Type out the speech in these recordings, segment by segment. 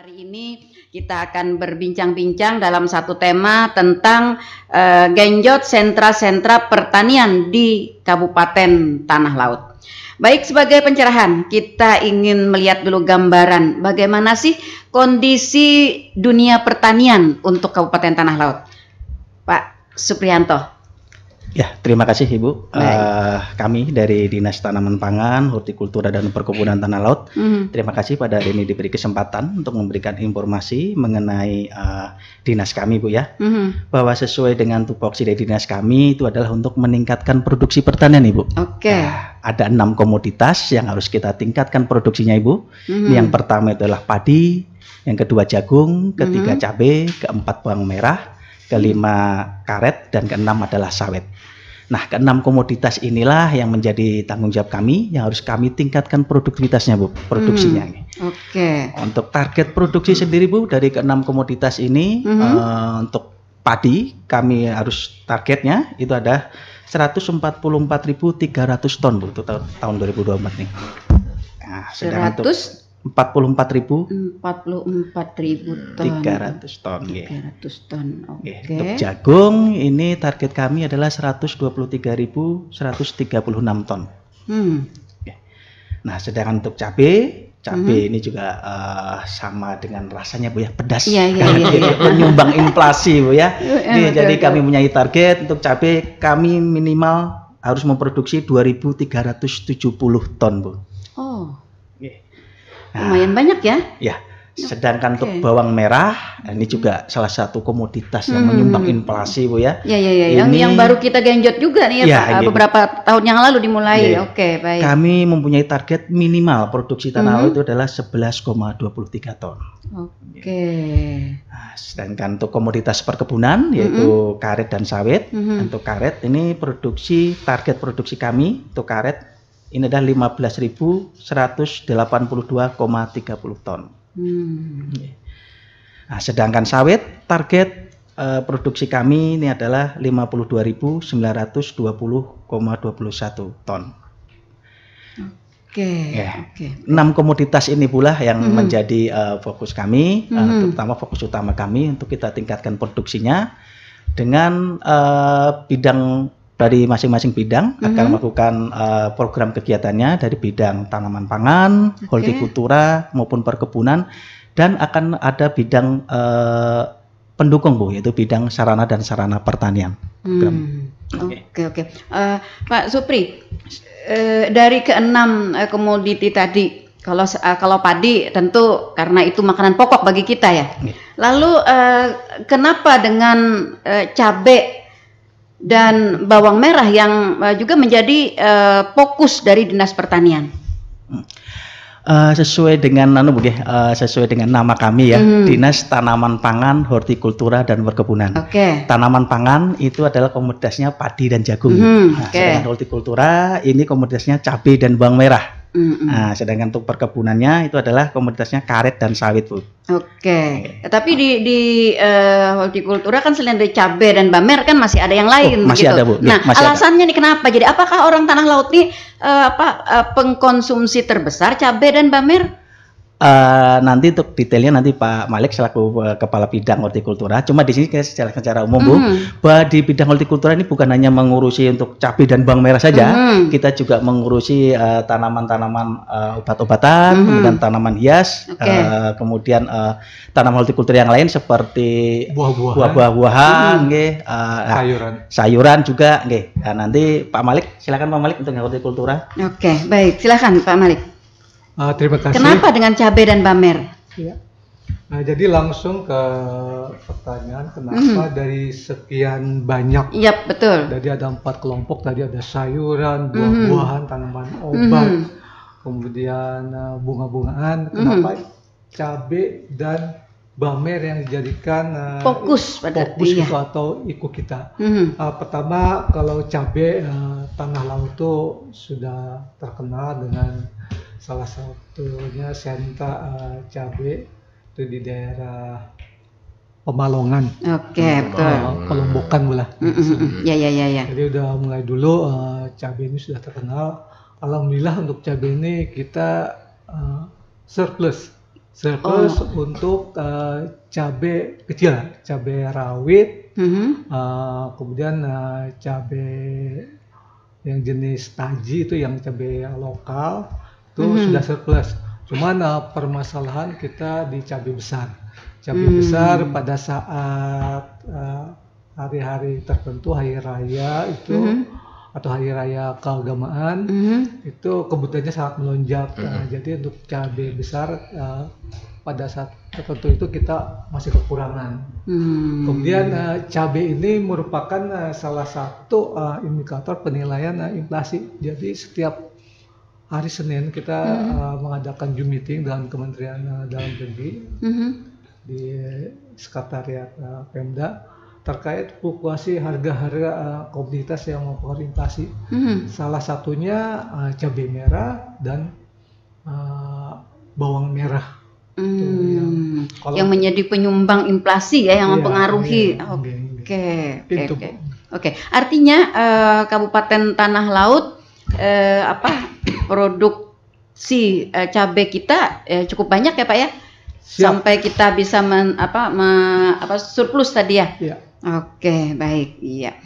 Hari ini kita akan berbincang-bincang dalam satu tema tentang genjot sentra-sentra pertanian di Kabupaten Tanah Laut. Baik, sebagai pencerahan, kita ingin melihat dulu gambaran bagaimana sih kondisi dunia pertanian untuk Kabupaten Tanah Laut. Pak Supriyanto. Ya, terima kasih Ibu. Kami dari Dinas Tanaman Pangan, Hortikultura dan Perkebunan Tanah Laut. Terima kasih pada hari ini diberi kesempatan untuk memberikan informasi mengenai dinas kami, Bu ya. Bahwa sesuai dengan tupoksi dari dinas kami itu adalah untuk meningkatkan produksi pertanian, Ibu. Oke. Ada 6 komoditas yang harus kita tingkatkan produksinya, Ibu. Yang pertama itu adalah padi, yang kedua jagung, ketiga cabai, keempat bawang merah, kelima karet, dan keenam adalah sawit. Nah, keenam komoditas inilah yang menjadi tanggung jawab kami, yang harus kami tingkatkan produktivitasnya, Bu, produksinya. Oke. Untuk target produksi sendiri, Bu, dari keenam komoditas ini, untuk padi kami harus targetnya itu ada 144.300 ton, Bu, untuk tahun 2024 nih. Nah, sedang untuk 44.300 ton. 300 ton. Oke. Untuk jagung ini target kami adalah 123.136 ton. Nah, sedangkan untuk cabai ini juga sama dengan rasanya, Bu ya, pedas. Menyumbang inflasi, Bu ya. Jadi kami punya target untuk cabai kami minimal harus memproduksi 2.370 ton, Bu. Oh. Lumayan banyak ya? Ya, sedangkan untuk bawang merah ini juga salah satu komoditas yang menyumbang inflasi, Bu ya. Yang baru kita genjot juga nih ya, Pak, beberapa tahun yang lalu dimulai. Oke, baik. Kami mempunyai target minimal produksi tanah laut itu adalah 11,23 ton. Oke. Nah, sedangkan untuk komoditas perkebunan yaitu karet dan sawit. Untuk karet ini target produksi kami untuk karet ini adalah 15.182,30 ton. Nah, sedangkan sawit target produksi kami ini adalah 52.920,21 ton. Oke. 6 komoditas ini pula yang menjadi fokus kami, terutama fokus utama kami untuk kita tingkatkan produksinya dengan bidang dari masing-masing bidang akan melakukan program kegiatannya dari bidang tanaman pangan, hortikultura maupun perkebunan, dan akan ada bidang pendukung, Bu, yaitu bidang sarana dan sarana pertanian. Oke. Pak Supri, dari keenam komoditi tadi, kalau padi tentu karena itu makanan pokok bagi kita ya. Lalu kenapa dengan cabai dan bawang merah yang juga menjadi fokus dari Dinas Pertanian? Sesuai dengan sesuai dengan nama kami ya, Dinas Tanaman Pangan, Hortikultura dan Perkebunan. Tanaman pangan itu adalah komoditasnya padi dan jagung. Sedangkan hortikultura ini komoditasnya cabai dan bawang merah. Nah, sedangkan untuk perkebunannya itu adalah komoditasnya karet dan sawit, Bu. Tapi di hortikultura kan selain dari cabai dan bamer kan masih ada yang lain, masih ada, Bu. Nah, alasannya nih kenapa? Jadi apakah orang Tanah Laut nih pengkonsumsi terbesar cabai dan bamer? Nanti untuk detailnya nanti Pak Malik selaku Kepala Bidang Hortikultura. Cuma di sini secara umum, Bu, bahwa di bidang hortikultura ini bukan hanya mengurusi untuk cabai dan bawang merah saja, kita juga mengurusi tanaman-tanaman obat-obatan, kemudian tanaman hias, kemudian tanaman hortikultura yang lain seperti buah-buahan, sayuran juga, Nah, nanti Pak Malik, silakan Pak Malik untuk hortikultura. Baik, silakan Pak Malik. Terima kasih. Kenapa dengan cabai dan bamer? Nah, jadi langsung ke pertanyaan kenapa dari sekian banyak. Iya, betul. Jadi ada 4 kelompok, tadi ada sayuran, buah-buahan, tanaman obat, kemudian bunga-bungaan. Kenapa cabai dan bamer yang dijadikan fokus itu atau IKU kita? Pertama, kalau cabai Tanah Laut itu sudah terkenal dengan salah satunya sentra cabai itu di daerah Pemalongan. Betul. Pelombokan pula. Ya. Jadi udah mulai dulu cabai ini sudah terkenal. Alhamdulillah untuk cabai ini kita surplus. Surplus untuk cabai kecil, cabai rawit, kemudian cabai yang jenis taji itu yang cabai lokal itu sudah surplus. Cuman permasalahan kita di cabai besar. Cabai besar pada saat hari-hari tertentu, hari raya itu atau hari raya keagamaan itu kebutuhannya sangat melonjak. Jadi untuk cabai besar pada saat tertentu itu kita masih kekurangan. Kemudian cabai ini merupakan salah satu indikator penilaian inflasi. Jadi setiap hari Senin kita mengadakan Zoom meeting dengan Kementerian Dalam Negeri di Sekretariat Pemda terkait fluktuasi harga-harga komoditas yang mempengaruhi inflasi. Salah satunya cabai merah dan bawang merah. Yang menjadi penyumbang inflasi ya, yang mempengaruhi. Oke. Artinya Kabupaten Tanah Laut produksi cabai kita cukup banyak ya Pak ya? Siap. Sampai kita bisa surplus tadi ya? Iya. Oke, baik. Iya.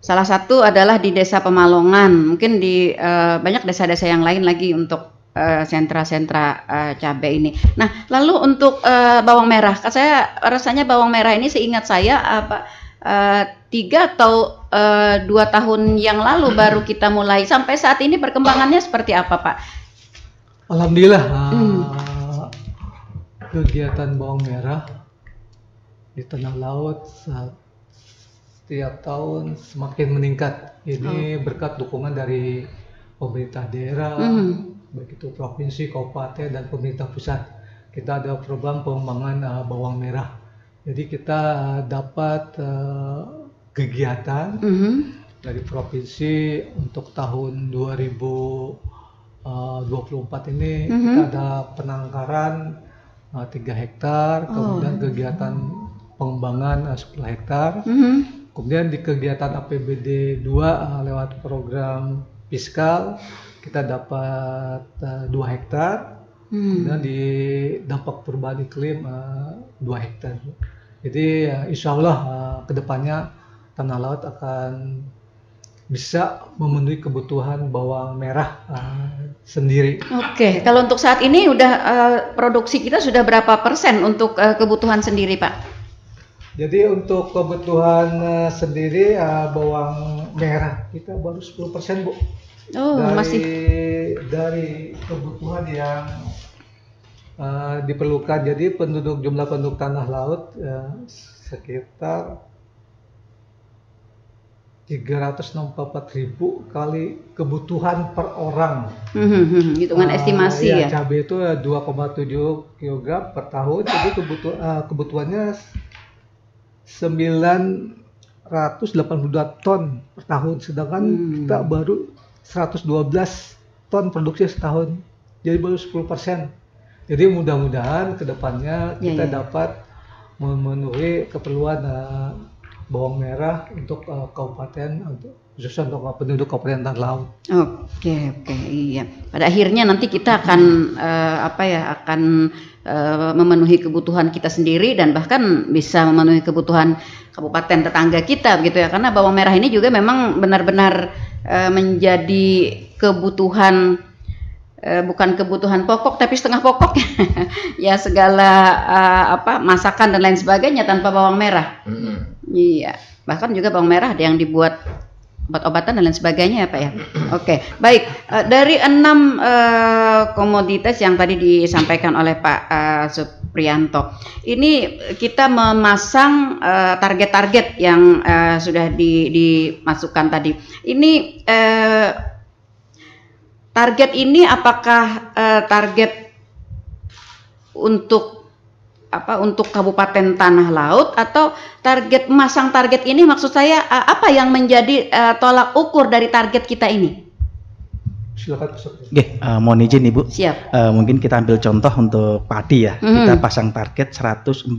Salah satu adalah di Desa Pemalongan. Mungkin di banyak desa-desa yang lain lagi untuk sentra-sentra cabai ini. Nah, lalu untuk bawang merah, saya rasanya bawang merah ini seingat saya 3 atau 2 tahun yang lalu baru kita mulai. Sampai saat ini perkembangannya seperti apa, Pak? Alhamdulillah, kegiatan bawang merah di Tanah Laut setiap tahun semakin meningkat. Ini berkat dukungan dari pemerintah daerah, baik itu provinsi, kabupaten, dan pemerintah pusat. Kita ada program pengembangan bawang merah. Jadi kita dapat kegiatan dari provinsi untuk tahun 2024 ini kita ada penangkaran 3 hektar, kemudian kegiatan pengembangan 10 hektar. Kemudian di kegiatan APBD 2 lewat program fiskal kita dapat 2 hektar. Kemudian di dampak perubahan iklim 2 hektar. Jadi insya Allah kedepannya Tanah Laut akan bisa memenuhi kebutuhan bawang merah sendiri. Oke, kalau untuk saat ini udah produksi kita sudah berapa persen untuk kebutuhan sendiri Pak? Jadi untuk kebutuhan sendiri bawang merah kita baru 10% Bu. Dari kebutuhan yang diperlukan. Jadi jumlah penduduk Tanah Laut sekitar 364.000 kali kebutuhan per orang. Hitungan estimasi ya. Cabai itu 2,7 kg per tahun. Jadi kebutuhannya 982 ton per tahun. Sedangkan kita baru 112 ton produksi setahun. Jadi baru 10%. Jadi mudah-mudahan kedepannya kita dapat memenuhi keperluan bawang merah untuk kabupaten, khususnya untuk penduduk Kabupaten Tanah Laut. Oke, iya. Pada akhirnya nanti kita akan memenuhi kebutuhan kita sendiri dan bahkan bisa memenuhi kebutuhan kabupaten tetangga kita, begitu ya. Karena bawang merah ini juga memang benar-benar menjadi kebutuhan, bukan kebutuhan pokok tapi setengah pokok ya, segala masakan dan lain sebagainya tanpa bawang merah. Iya, bahkan juga bawang merah ada yang dibuat obat-obatan dan lain sebagainya ya Pak ya. Oke, baik. Dari 6 komoditas yang tadi disampaikan oleh Pak Supriyanto, ini kita memasang target-target yang sudah dimasukkan tadi. Ini target ini apakah target untuk Kabupaten Tanah Laut, atau target memasang target ini maksud saya apa yang menjadi tolak ukur dari target kita ini? Silakan. Mohon izin Ibu. Siap. Mungkin kita ambil contoh untuk padi ya. Kita pasang target 144.000.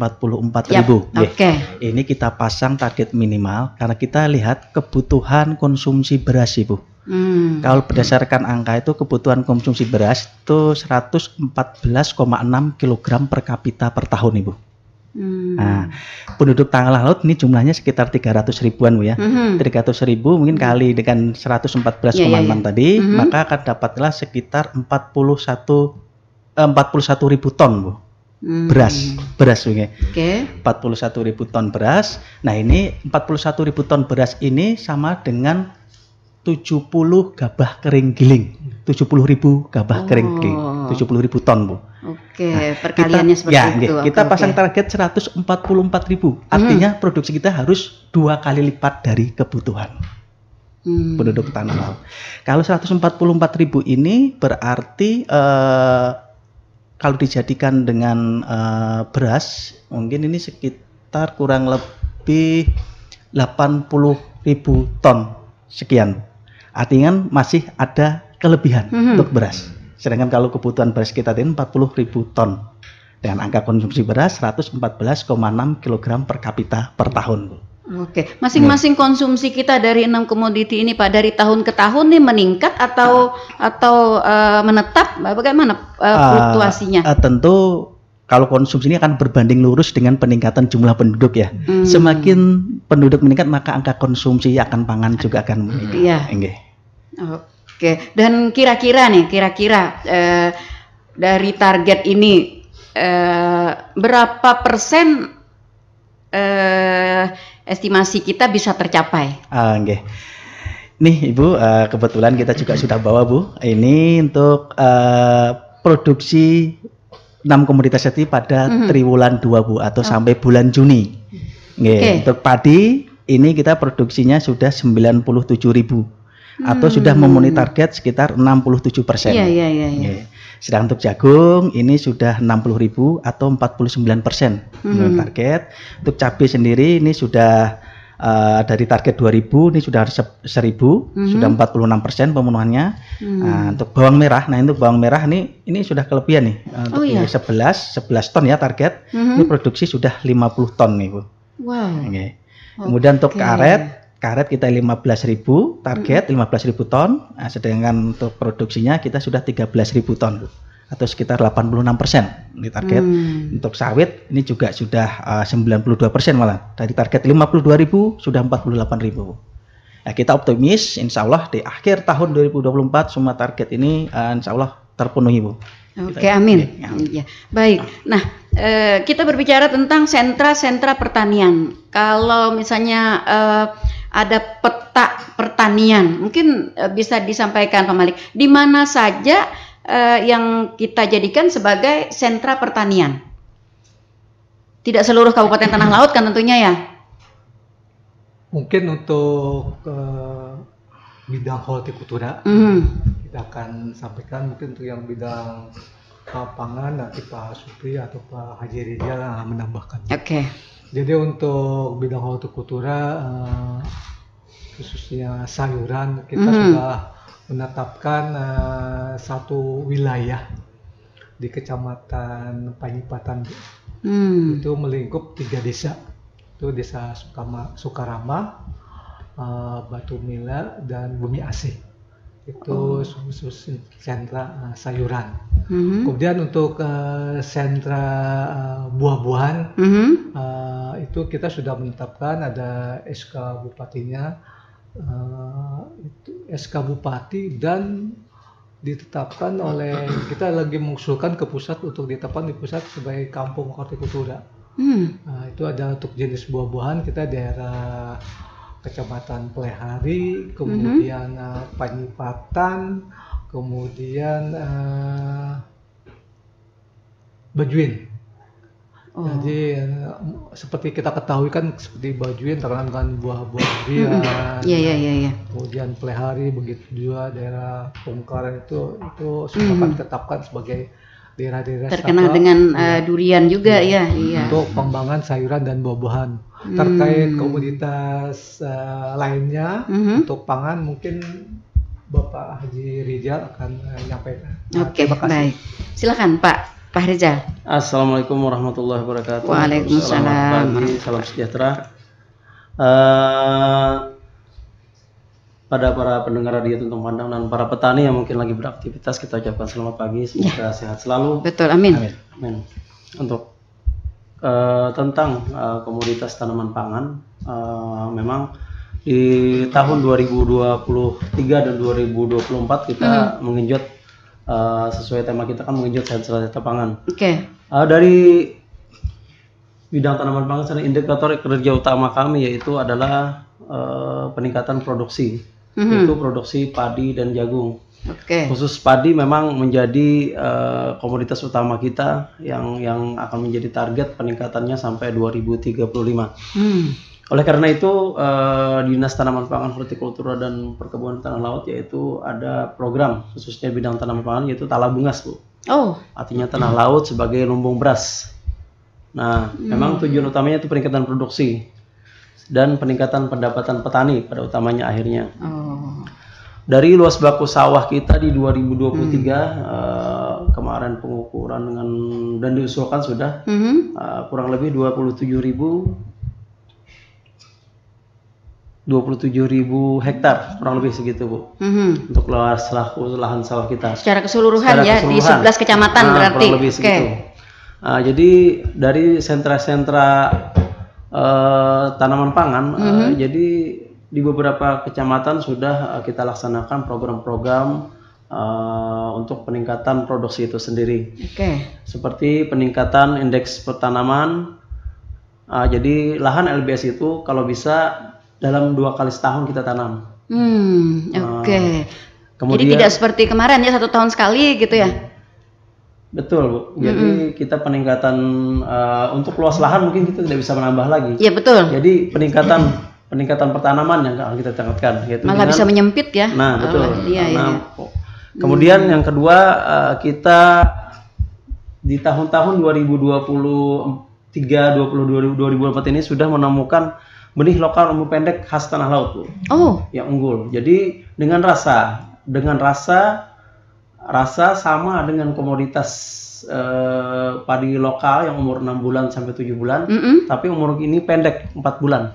Ini kita pasang target minimal karena kita lihat kebutuhan konsumsi beras Ibu. Kalau berdasarkan angka itu kebutuhan konsumsi beras itu 114,6 kg per kapita per tahun, Ibu. Nah, penduduk Tanah Laut ini jumlahnya sekitar 300 ribuan, Bu ya. 300 ribu mungkin kali dengan 114,6 tadi, maka akan dapatlah sekitar 41 ribu ton, Bu. Beras, Bu ya. 41 ribu ton beras. Nah, ini 41 ribu ton beras ini sama dengan 70 gabah kering giling. 70 ribu gabah kering giling. 70 ribu ton, Bu. Nah, perkaliannya seperti itu. Kita pasang target 144 ribu. Artinya produksi kita harus 2 kali lipat dari kebutuhan penduduk Tanah Laut. Kalau 144 ribu ini berarti kalau dijadikan dengan beras, mungkin ini sekitar kurang lebih 80 ribu ton sekian. Artinya masih ada kelebihan untuk beras. Sedangkan kalau kebutuhan beras kita ini 40 ribu ton. Dengan angka konsumsi beras 114,6 kg per kapita per tahun. Oke, masing-masing konsumsi kita dari 6 komoditi ini Pak, dari tahun ke tahun nih meningkat atau menetap? Bagaimana fluktuasinya? Tentu kalau konsumsi ini akan berbanding lurus dengan peningkatan jumlah penduduk ya. Semakin penduduk meningkat maka angka konsumsi akan pangan juga akan meningkat. Iya. Oke, dan kira-kira dari target ini berapa persen estimasi kita bisa tercapai? Nih Ibu, kebetulan kita juga sudah bawa Bu. Ini untuk produksi 6 komoditas tadi pada triwulan 2 Bu, atau sampai bulan Juni. Untuk padi ini kita produksinya sudah 97.000. Atau sudah memenuhi target sekitar 67%. Iya. Sedang untuk jagung ini sudah 60.000 atau 49% memenuhi target. Untuk cabai sendiri ini sudah dari target 2.000 ini sudah 1.000, sudah 46% pemenuhannya. Untuk bawang merah, untuk bawang merah ini sudah kelebihan nih. Untuk 11 ton ya target. Ini produksi sudah 50 ton nih Bu. Wow. Kemudian untuk karet kita 15.000 target 15.000 ton, sedangkan untuk produksinya kita sudah 13.000 ton Bu, atau sekitar 86% di target. Untuk sawit ini juga sudah 92% malah, dari target 52.000 sudah 48.000. Nah, kita optimis insya Allah di akhir tahun 2024 semua target ini insya Allah terpenuhi Bu. Oke, amin. Ya, baik. Nah, kita berbicara tentang sentra-sentra pertanian. Kalau misalnya ada peta pertanian, mungkin bisa disampaikan Pak Malik, di mana saja yang kita jadikan sebagai sentra pertanian? Tidak seluruh Kabupaten Tanah Laut kan tentunya ya? Mungkin untuk bidang hortikultura kita akan sampaikan, mungkin untuk yang bidang pangan nanti Pak Supri atau Pak Haji Rizal yang menambahkan. Jadi untuk bidang hortikultura khususnya sayuran kita sudah menetapkan satu wilayah di Kecamatan Panyipatan itu melingkup 3 desa. Itu Desa Sukarama, Batu Mila, dan Bumi Asih. Itu khusus sentra sayuran. Kemudian untuk sentra buah-buahan itu kita sudah menetapkan ada SK Bupatinya, itu SK Bupati, dan ditetapkan oleh kita lagi mengusulkan ke pusat untuk ditetapkan di pusat sebagai kampung hortikultura. Itu ada untuk jenis buah-buahan kita daerah Kecamatan Plehari, kemudian Panyipatan, kemudian Bajuin. Jadi seperti kita ketahui kan, seperti Bajuin terkenal dengan buah-buah durian. Kemudian Plehari begitu juga, daerah Pungkaran itu sudah akan ditetapkan sebagai daerah-daerah terkenal dengan durian juga ya. Untuk pengembangan sayuran dan buah-buahan. Terkait komoditas lainnya untuk pangan mungkin Bapak Haji Rizal akan menyampaikan. Oke, baik. Silakan Pak Rizal. Assalamualaikum warahmatullahi wabarakatuh. Waalaikumsalam. Selamat pagi, salam sejahtera. pada para pendengar Radio Tuntun Pandang dan para petani yang mungkin lagi beraktivitas, kita ucapkan selamat pagi, semoga sehat selalu. Betul, amin. Amin. Untuk tentang komoditas tanaman pangan, memang di tahun 2023 dan 2024 kita mengenjot sesuai tema kita kan mengenjot sehat pangan. Oke. Dari bidang tanaman pangan, indikator kerja utama kami yaitu adalah peningkatan produksi, yaitu produksi padi dan jagung. Oke. Khusus padi memang menjadi komoditas utama kita yang akan menjadi target peningkatannya sampai 2035. Oleh karena itu, Dinas Tanaman Pangan, Hortikultura dan Perkebunan Tanah Laut yaitu ada program khususnya bidang tanaman pangan yaitu Talabungas, Bu. Oh. Artinya tanah laut sebagai lumbung beras. Nah, memang tujuan utamanya itu peningkatan produksi dan peningkatan pendapatan petani pada utamanya akhirnya. Oh. Dari luas baku sawah kita di 2023 kemarin pengukuran dan diusulkan sudah kurang lebih 27.000 hektar, kurang lebih segitu, Bu. Untuk luas lahan sawah kita. Secara keseluruhan ya, di 11 kecamatan berarti. Kurang lebih segitu. Jadi dari sentra-sentra tanaman pangan, jadi di beberapa kecamatan sudah kita laksanakan program-program untuk peningkatan produksi itu sendiri. Seperti peningkatan indeks pertanaman. Jadi lahan LBS itu kalau bisa dalam 2 kali setahun kita tanam. Kemudian, jadi tidak seperti kemarin ya 1 tahun sekali gitu ya? Betul, Bu. Jadi kita peningkatan untuk luas lahan mungkin kita tidak bisa menambah lagi. Iya, betul. Jadi peningkatan pertanaman yang akan kita tingkatkan. Yaitu malah bisa menyempit ya. Nah, betul. Iya. Kemudian yang kedua, kita di tahun-tahun 2023, 2024 ini sudah menemukan benih lokal umur pendek khas tanah laut, Bu. Yang unggul. Jadi dengan rasa sama dengan komoditas padi lokal yang umur 6 bulan sampai 7 bulan, tapi umur ini pendek 4 bulan.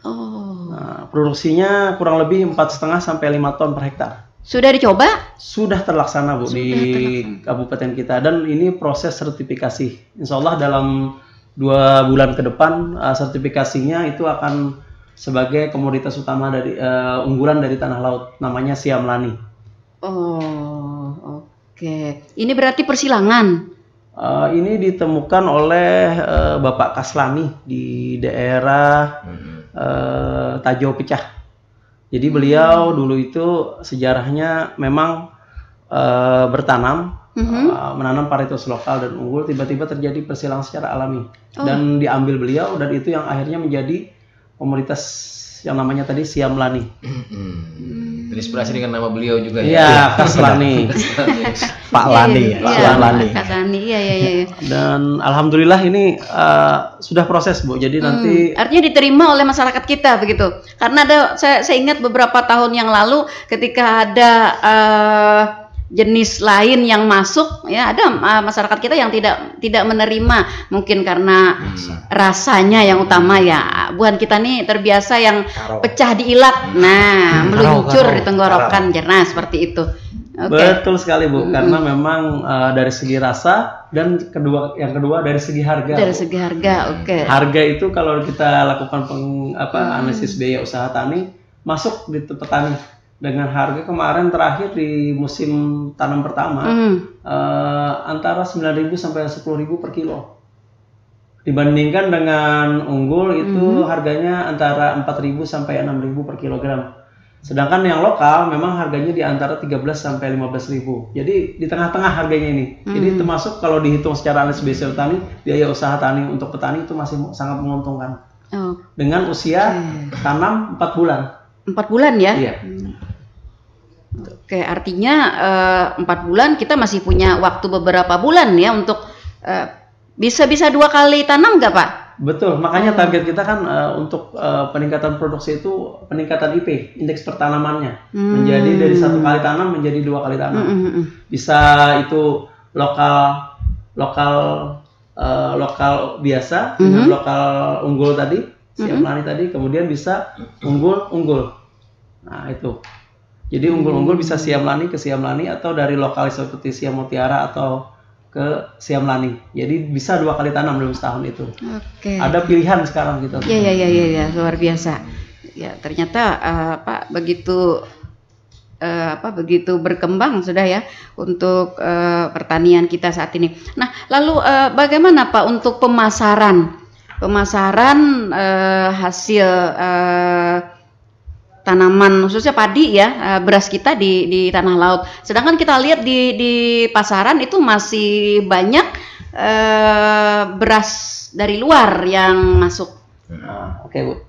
Nah, produksinya kurang lebih 4,5 sampai 5 ton per hektar. Sudah dicoba? Sudah terlaksana, Bu, di kabupaten kita, dan ini proses sertifikasi. Insya Allah dalam 2 bulan ke depan sertifikasinya itu akan sebagai komoditas utama dari unggulan dari tanah laut, namanya Siam Lani. Oke. Ini berarti persilangan. Ini ditemukan oleh Bapak Kaslami di daerah Tajau Pecah. Jadi beliau dulu itu sejarahnya memang bertanam, menanam varietas lokal dan unggul, tiba-tiba terjadi persilangan secara alami dan diambil beliau, dan itu yang akhirnya menjadi komoditas yang namanya tadi Siam Lani. Terinspirasi dengan nama beliau juga ya. Iya, Kaslani. Pak Lani, Pak Lani. Iya. Dan alhamdulillah ini sudah proses, Bu. Jadi nanti artinya diterima oleh masyarakat kita begitu. Karena saya ingat beberapa tahun yang lalu ketika ada jenis lain yang masuk, ya ada masyarakat kita yang tidak menerima, mungkin karena rasanya yang utama ya. Buan kita nih terbiasa yang pecah di ilat, meluncur di tenggorokan, nah seperti itu. Betul sekali, Bu, karena memang dari segi rasa dan yang kedua dari segi harga. Dari segi harga, Harga itu kalau kita lakukan analisis biaya usaha tani masuk di petani. Dengan harga kemarin terakhir di musim tanam pertama antara 9.000 sampai 10.000 per kilo. Dibandingkan dengan unggul itu harganya antara 4.000 sampai 6.000 per kilogram. Sedangkan yang lokal memang harganya di antara 13 sampai 15.000. Jadi di tengah-tengah harganya ini. Jadi termasuk kalau dihitung secara analisis biaya tani, biaya usaha tani untuk petani itu masih sangat menguntungkan. Dengan usia tanam 4 bulan. 4 bulan ya? Iya. Oke, artinya 4 bulan kita masih punya waktu beberapa bulan ya untuk bisa 2 kali tanam nggak, Pak? Betul, makanya target kita kan untuk peningkatan produksi itu peningkatan IP, indeks pertanamannya, menjadi dari 1 kali tanam menjadi 2 kali tanam. Bisa itu lokal biasa dengan lokal unggul tadi, Siam Lani tadi, kemudian bisa unggul. Nah itu. Jadi unggul-unggul bisa Siam Lani ke Siam Lani atau dari lokal seperti Siam Mutiara atau ke Siam Lani. Jadi bisa 2 kali tanam dalam setahun itu. Oke. Ada pilihan sekarang gitu. Iya, luar biasa. Ya ternyata begitu berkembang sudah ya untuk pertanian kita saat ini. Nah, lalu bagaimana Pak untuk pemasaran hasil tanaman khususnya padi ya, beras kita di tanah laut. Sedangkan kita lihat di pasaran itu masih banyak beras dari luar yang masuk. Oke, Bu.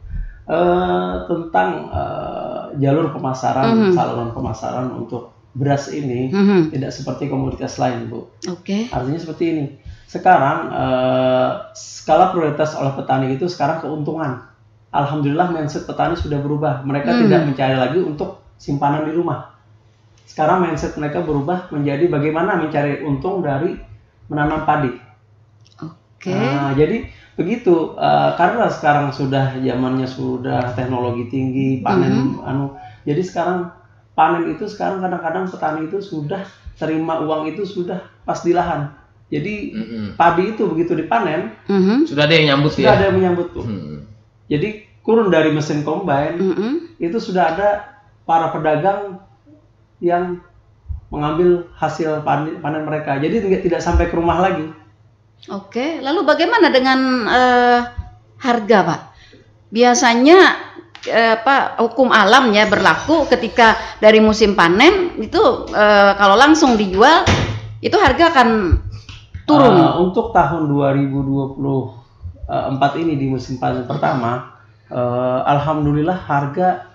Tentang jalur pemasaran, saluran pemasaran untuk beras ini tidak seperti komoditas lain, Bu. Oke. Artinya seperti ini. Sekarang skala prioritas oleh petani itu sekarang keuntungan. Alhamdulillah mindset petani sudah berubah. Mereka tidak mencari lagi untuk simpanan di rumah. Sekarang mindset mereka berubah menjadi bagaimana mencari untung dari menanam padi. Oke. Jadi begitu, karena sekarang sudah zamannya sudah teknologi tinggi, panen jadi sekarang panen itu sekarang kadang-kadang petani itu sudah terima uang itu sudah pas di lahan. Jadi padi itu begitu dipanen sudah ada yang nyambut sudah ada yang menyambut tuh. Jadi kurun dari mesin combine itu sudah ada para pedagang yang mengambil hasil panen mereka. Jadi tidak sampai ke rumah lagi. Oke, lalu bagaimana dengan harga, Pak? Biasanya hukum alam ya berlaku ketika dari musim panen itu kalau langsung dijual itu harga akan turun. Untuk tahun 2024 ini di musim panen pertama, alhamdulillah harga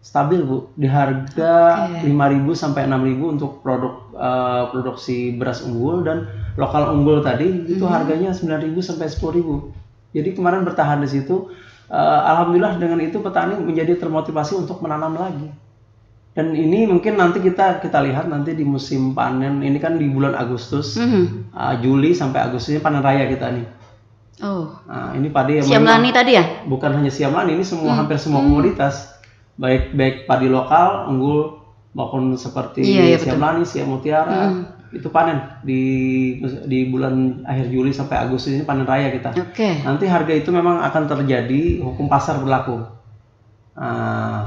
stabil, Bu. Di harga 5.000 sampai 6.000 untuk produksi beras unggul, dan lokal unggul tadi itu harganya 9.000 sampai 10.000. Jadi kemarin bertahan di situ. Alhamdulillah dengan itu petani menjadi termotivasi untuk menanam lagi. Dan ini mungkin nanti kita lihat nanti di musim panen ini kan di bulan Agustus, Juli sampai Agustus ini panen raya kita nih. Nah, ini padi yang Siam Lani tadi ya? Bukan hanya Siam Lani, ini semua hampir semua komoditas, baik padi lokal, unggul maupun seperti Siam Lani, Siam Mutiara, itu panen di bulan akhir Juli sampai Agustus ini panen raya kita. Nanti harga itu memang akan terjadi hukum pasar berlaku.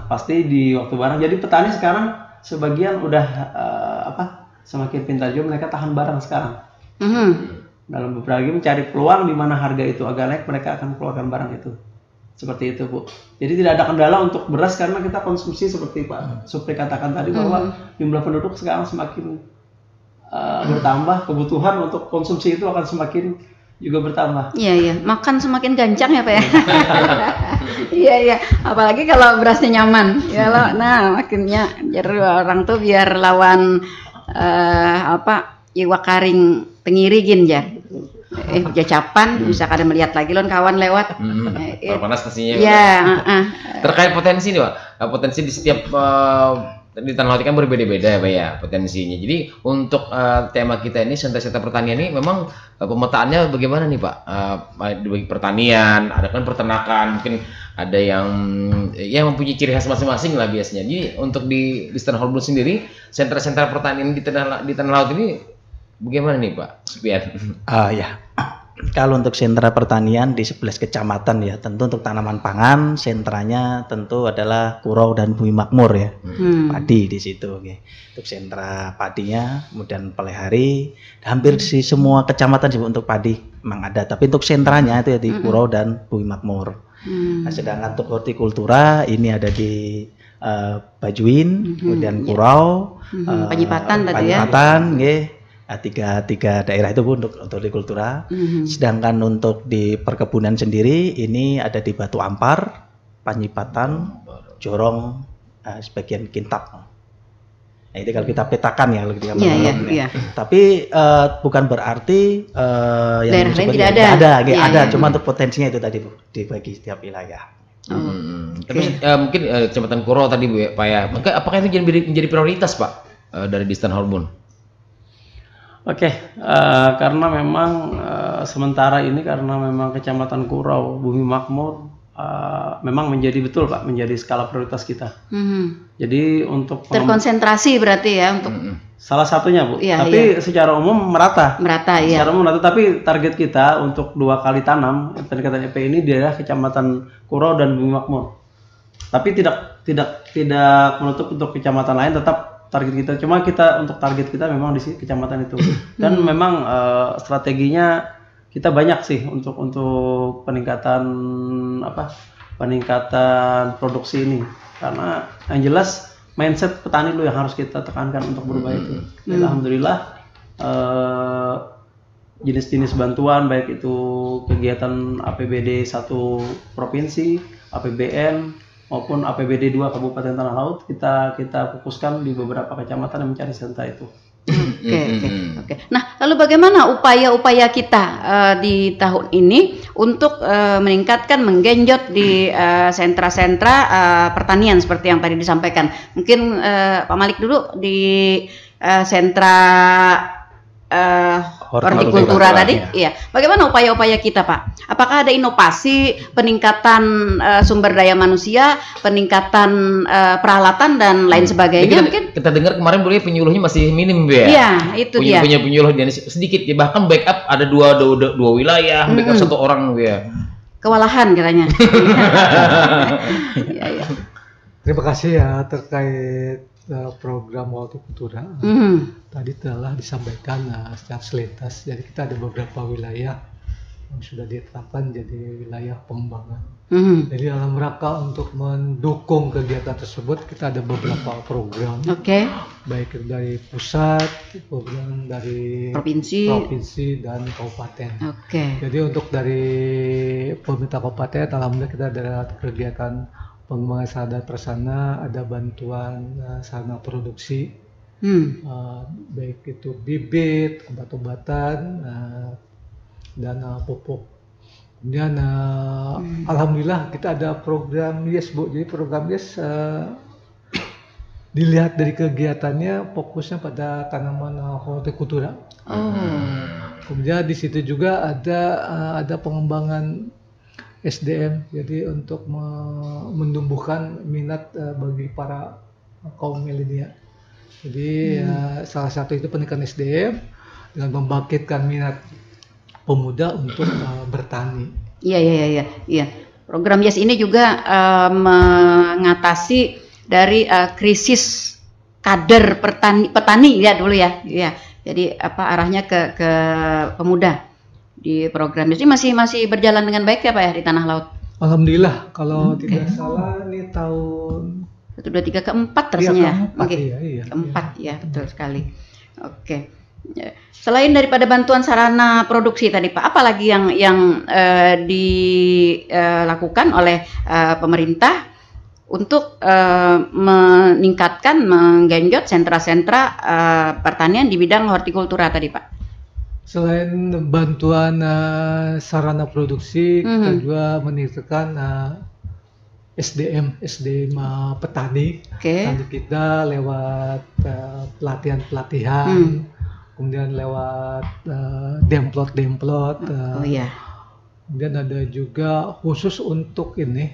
Pasti di waktu barang. Jadi petani sekarang sebagian udah semakin pintar juga, mereka tahan barang sekarang. Dalam beberapa lagi mencari peluang di mana harga itu agak naik, mereka akan keluarkan barang itu. Seperti itu, Bu. Jadi tidak ada kendala untuk beras karena kita konsumsi seperti Pak Supri katakan tadi bahwa jumlah penduduk sekarang semakin bertambah, kebutuhan untuk konsumsi itu akan semakin juga bertambah. Iya, makan semakin gancang ya Pak ya. Iya, apalagi kalau berasnya nyaman. Makinnya jadi orang tuh biar lawan iwak karing tengirigin ya. Jacapan bisa kadang melihat lagi lon kawan lewat. Panas pastinya. Iya, Terkait potensi nih, Pak. Potensi di setiap di tanah laut kan berbeda-beda ya, Pak ya, potensinya. Jadi untuk tema kita ini sentra-sentra pertanian ini memang pemetaannya bagaimana nih, Pak? Bagi pertanian, ada kan peternakan, mungkin ada yang mempunyai ciri khas masing-masing lah biasanya. Jadi untuk di Eastern Holborn sendiri, sentra-sentra pertanian di tanah laut ini bagaimana nih, Pak Supian? Ya. Kalau untuk sentra pertanian di 11 kecamatan ya, tentu untuk tanaman pangan sentranya tentu adalah Kurau dan Bumi Makmur ya, padi di situ. Untuk sentra padinya, kemudian Palehari, hampir di semua kecamatan sih untuk padi memang ada. Tapi untuk sentranya itu ya di Kurau dan Bumi Makmur. Nah, sedangkan untuk hortikultura ini ada di Bajuin, kemudian Kurau, Panyipatan tadi ya. Tiga daerah itu Bu untuk hortikultura. Sedangkan untuk di perkebunan sendiri ini ada di Batu Ampar, Panyipatan, Jorong, sebagian Kintab. Nah, itu kalau kita petakan ya, kalau kita Iya. Tapi bukan berarti yang daerah lain tidak ada. Ada, cuma untuk potensinya itu tadi Bu, dibagi setiap wilayah. Tapi mungkin Kecamatan Kurau tadi Bu ya, Pak ya. Apakah itu menjadi prioritas Pak dari Eastern Holborn? Karena memang sementara ini karena memang Kecamatan Kurau, Bumi Makmur memang menjadi betul Pak, menjadi skala prioritas kita. Jadi untuk terkonsentrasi berarti ya untuk salah satunya Bu. Iya, tapi secara umum merata. Ya. Secara umum merata, tapi target kita untuk 2 kali tanam peningkatan EP ini di daerah Kecamatan Kuro dan Bumi Makmur. Tapi tidak menutup untuk kecamatan lain, tetap target kita. Cuma kita untuk target kita memang di kecamatan itu. Dan memang strateginya kita banyak sih untuk peningkatan produksi ini. Karena yang jelas mindset petani dulu yang harus kita tekankan untuk berubah itu. Dan alhamdulillah jenis-jenis bantuan baik itu kegiatan APBD 1 provinsi, APBN maupun APBD 2 Kabupaten Tanah Laut kita fokuskan di beberapa kecamatan yang mencari sentra itu. Oke. Nah, lalu bagaimana upaya-upaya kita di tahun ini untuk meningkatkan, menggenjot di sentra-sentra pertanian seperti yang tadi disampaikan? Mungkin Pak Malik dulu di sentra hortikultura tadi, iya. Bagaimana upaya-upaya kita, Pak? Apakah ada inovasi, peningkatan sumber daya manusia, peningkatan peralatan dan lain sebagainya? Kita dengar kemarin dulu penyuluhnya masih minim, Bu ya. Iya, itu dia. Punya penyuluh sedikit, ya, bahkan backup ada dua wilayah, backup 1 orang, Bu ya. Kewalahan katanya. Iya. Terima kasih ya terkait program hortikultura. Tadi telah disampaikan secara selintas. Jadi kita ada beberapa wilayah yang sudah ditetapkan jadi wilayah pengembangan. Jadi dalam rangka untuk mendukung kegiatan tersebut kita ada beberapa program. Baik dari pusat, program dari provinsi dan kabupaten. Jadi untuk dari pemerintah kabupaten, alhamdulillah kita ada kegiatan pengembangan sarana prasarana, ada bantuan sarana produksi, baik itu bibit, obat-obatan, dan pupuk. Kemudian alhamdulillah kita ada program YES, Bu. Jadi program YES dilihat dari kegiatannya fokusnya pada tanaman hortikultura. Kemudian di situ juga ada pengembangan SDM, jadi untuk menumbuhkan minat bagi para kaum milenial. Jadi salah satu itu pendidikan SDM dengan membangkitkan minat pemuda untuk bertani. Iya. Program YES ini juga mengatasi dari krisis kader petani ya dulu ya. Iya. Jadi arahnya ke pemuda. Di program ini masih berjalan dengan baik ya Pak ya di Tanah Laut? Alhamdulillah, kalau tidak salah ini tahun 1, 2, 3 keempat rasanya. Keempat, ya betul sekali. Oke. Selain daripada bantuan sarana produksi tadi Pak, apa lagi yang dilakukan oleh pemerintah untuk meningkatkan, menggenjot sentra-sentra pertanian di bidang hortikultura tadi Pak? Selain bantuan sarana produksi, kita juga meningkatkan SDM petani. Petani kita lewat pelatihan, kemudian lewat demplot. Kemudian ada juga khusus untuk ini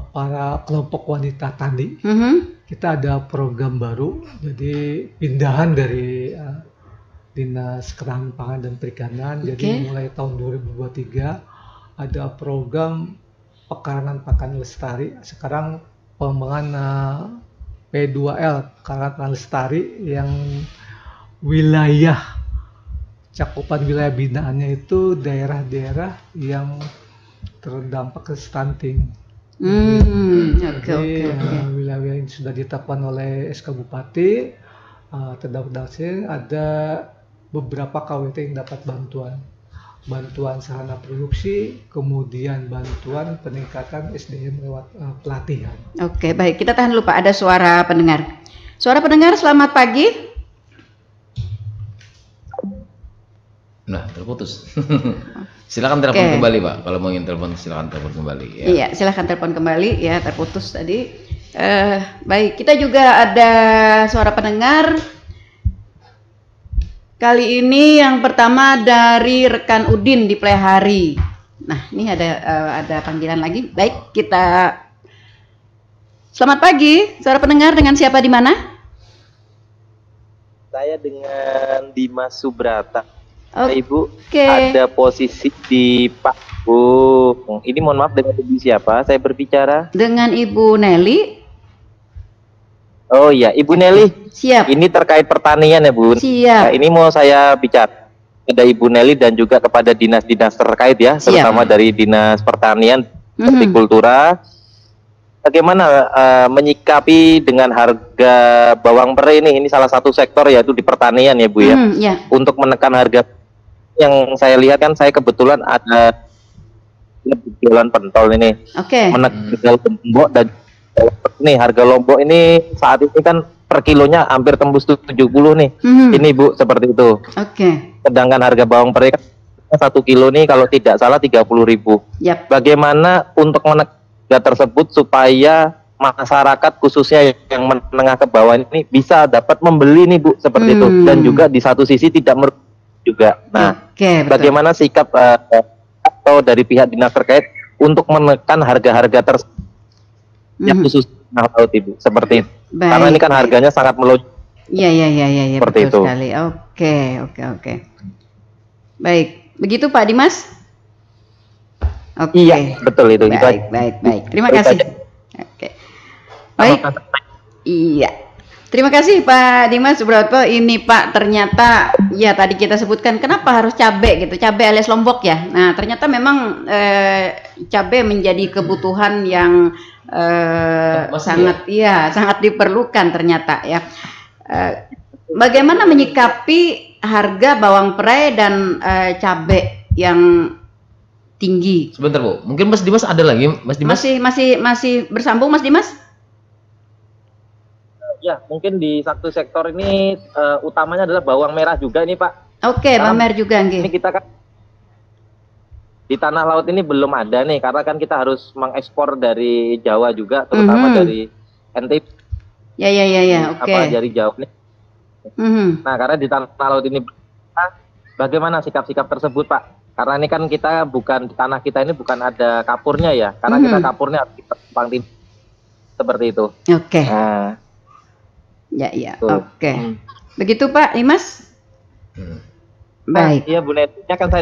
para kelompok wanita tani. Kita ada program baru, jadi pindahan dari Dinas Ketahanan Pangan dan Perikanan. Jadi mulai tahun 2023 ada program pekarangan pakan lestari. Sekarang pengembangan P2L, pekarangan pakan lestari, yang wilayah cakupan wilayah binaannya itu daerah-daerah yang terdampak stunting. Jadi wilayah yang sudah ditetapkan oleh SK Bupati terdampak stunting, ada beberapa KWT yang dapat bantuan sarana produksi, kemudian bantuan peningkatan SDM lewat pelatihan. Oke, baik, kita tahan dulu Pak, ada suara pendengar. Suara pendengar, selamat pagi. Nah, terputus. Silakan telepon kembali Pak, kalau mau ingin telepon silakan telepon kembali. Ya. Iya, silakan telepon kembali ya, terputus tadi. Baik, kita juga ada suara pendengar. Kali ini yang pertama dari rekan Udin di Plehari. Nah, ini ada panggilan lagi. Baik, kita selamat pagi, suara pendengar, dengan siapa di mana? Saya dengan Dimas Subrata. Oke. Ibu, ada posisi di panggung. Ini mohon maaf, dengan ibu siapa saya berbicara? Dengan Ibu Nelly. Oh iya, Ibu Nelly. Siap. Ini terkait pertanian ya, Bu. Siap. Nah, ini mau saya bicara kepada Ibu Nelly dan juga kepada dinas-dinas terkait ya, terutama dari Dinas Pertanian, Hortikultura. Bagaimana menyikapi dengan harga bawang peri ini salah satu sektor yaitu di pertanian ya, Bu ya. Untuk menekan harga, yang saya lihat kan, saya kebetulan ada jualan pentol ini. Menekan harga lombok, dan nih harga lombok ini saat ini kan per kilonya hampir tembus 70 nih. Ini Bu, seperti itu. Sedangkan harga bawang peri kan 1 kilo nih kalau tidak salah 30.000. Bagaimana untuk menekan tersebut supaya masyarakat khususnya yang menengah ke bawah ini bisa dapat membeli nih Bu, seperti itu, dan juga di satu sisi tidak merugikan juga. Nah, bagaimana sikap atau dari pihak dinas terkait untuk menekan harga-harga tersebut yang khusus laut Ibu, seperti itu. Karena ini kan harganya sangat melonjak. Iya, seperti betul itu. sekali. Oke. Baik, begitu Pak Dimas? Iya, betul itu. Baik. Terima kasih. Baik. Iya. Terima kasih Pak Dimas Subrata. Ini Pak, ternyata ya tadi kita sebutkan kenapa harus cabai gitu, cabai alias lombok ya. Nah, ternyata memang cabai menjadi kebutuhan yang sangat diperlukan ternyata ya. Bagaimana menyikapi harga bawang perai dan cabai yang tinggi? Sebentar Bu, mungkin Mas Dimas ada lagi, Mas Dimas? Masih bersambung Mas Dimas? Ya, mungkin di satu sektor ini utamanya adalah bawang merah juga nih Pak. Bawang merah juga nggih. Ini kita kan di tanah laut ini belum ada nih, karena kan kita harus mengekspor dari Jawa juga, terutama dari NTB. Ya, oke. Dari Jawa nih. Nah, karena di tanah laut ini bagaimana sikap-sikap tersebut Pak? Karena ini kan kita tanah kita ini bukan ada kapurnya ya, karena kita kapurnya harus kita tumpang tindih seperti itu. Nah, ya, oke. Begitu Pak Dimas? Baik. Iya Bu Neti, kan saya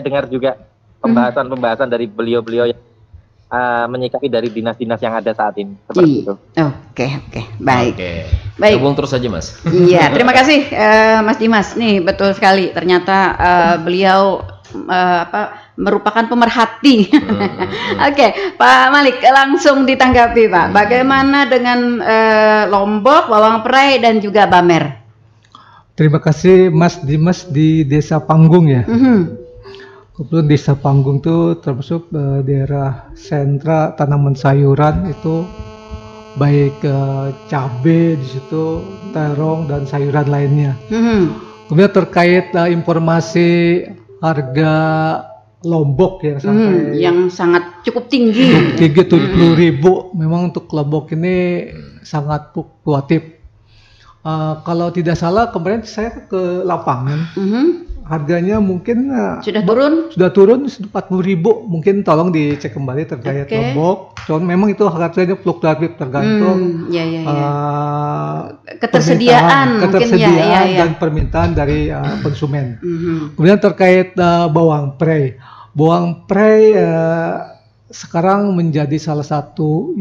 dengar juga pembahasan dari beliau-beliau yang menyikapi dari dinas-dinas yang ada saat ini, seperti itu. Oke, baik. Baik. Hubung terus saja Mas. Iya, terima kasih Mas Dimas. Nih betul sekali. Ternyata beliau merupakan pemerhati. Oke, Pak Malik, langsung ditanggapi Pak. Bagaimana dengan lombok, bawang perai dan juga bamer? Terima kasih Mas Dimas di Desa Panggung ya. Kebetulan Desa Panggung itu termasuk daerah sentra tanaman sayuran, itu baik cabai di situ, terong dan sayuran lainnya. Kemudian terkait informasi harga lombok yang sampai yang sangat cukup tinggi. 70.000, memang untuk lombok ini sangat fluktuatif. Kalau tidak salah kemarin saya ke lapangan. Harganya mungkin sudah turun 40.000, mungkin tolong dicek kembali terkait lombok. Cuman memang itu harganya fluktuatif tergantung ketersediaan dan permintaan dari konsumen. Kemudian terkait bawang prei sekarang menjadi salah satu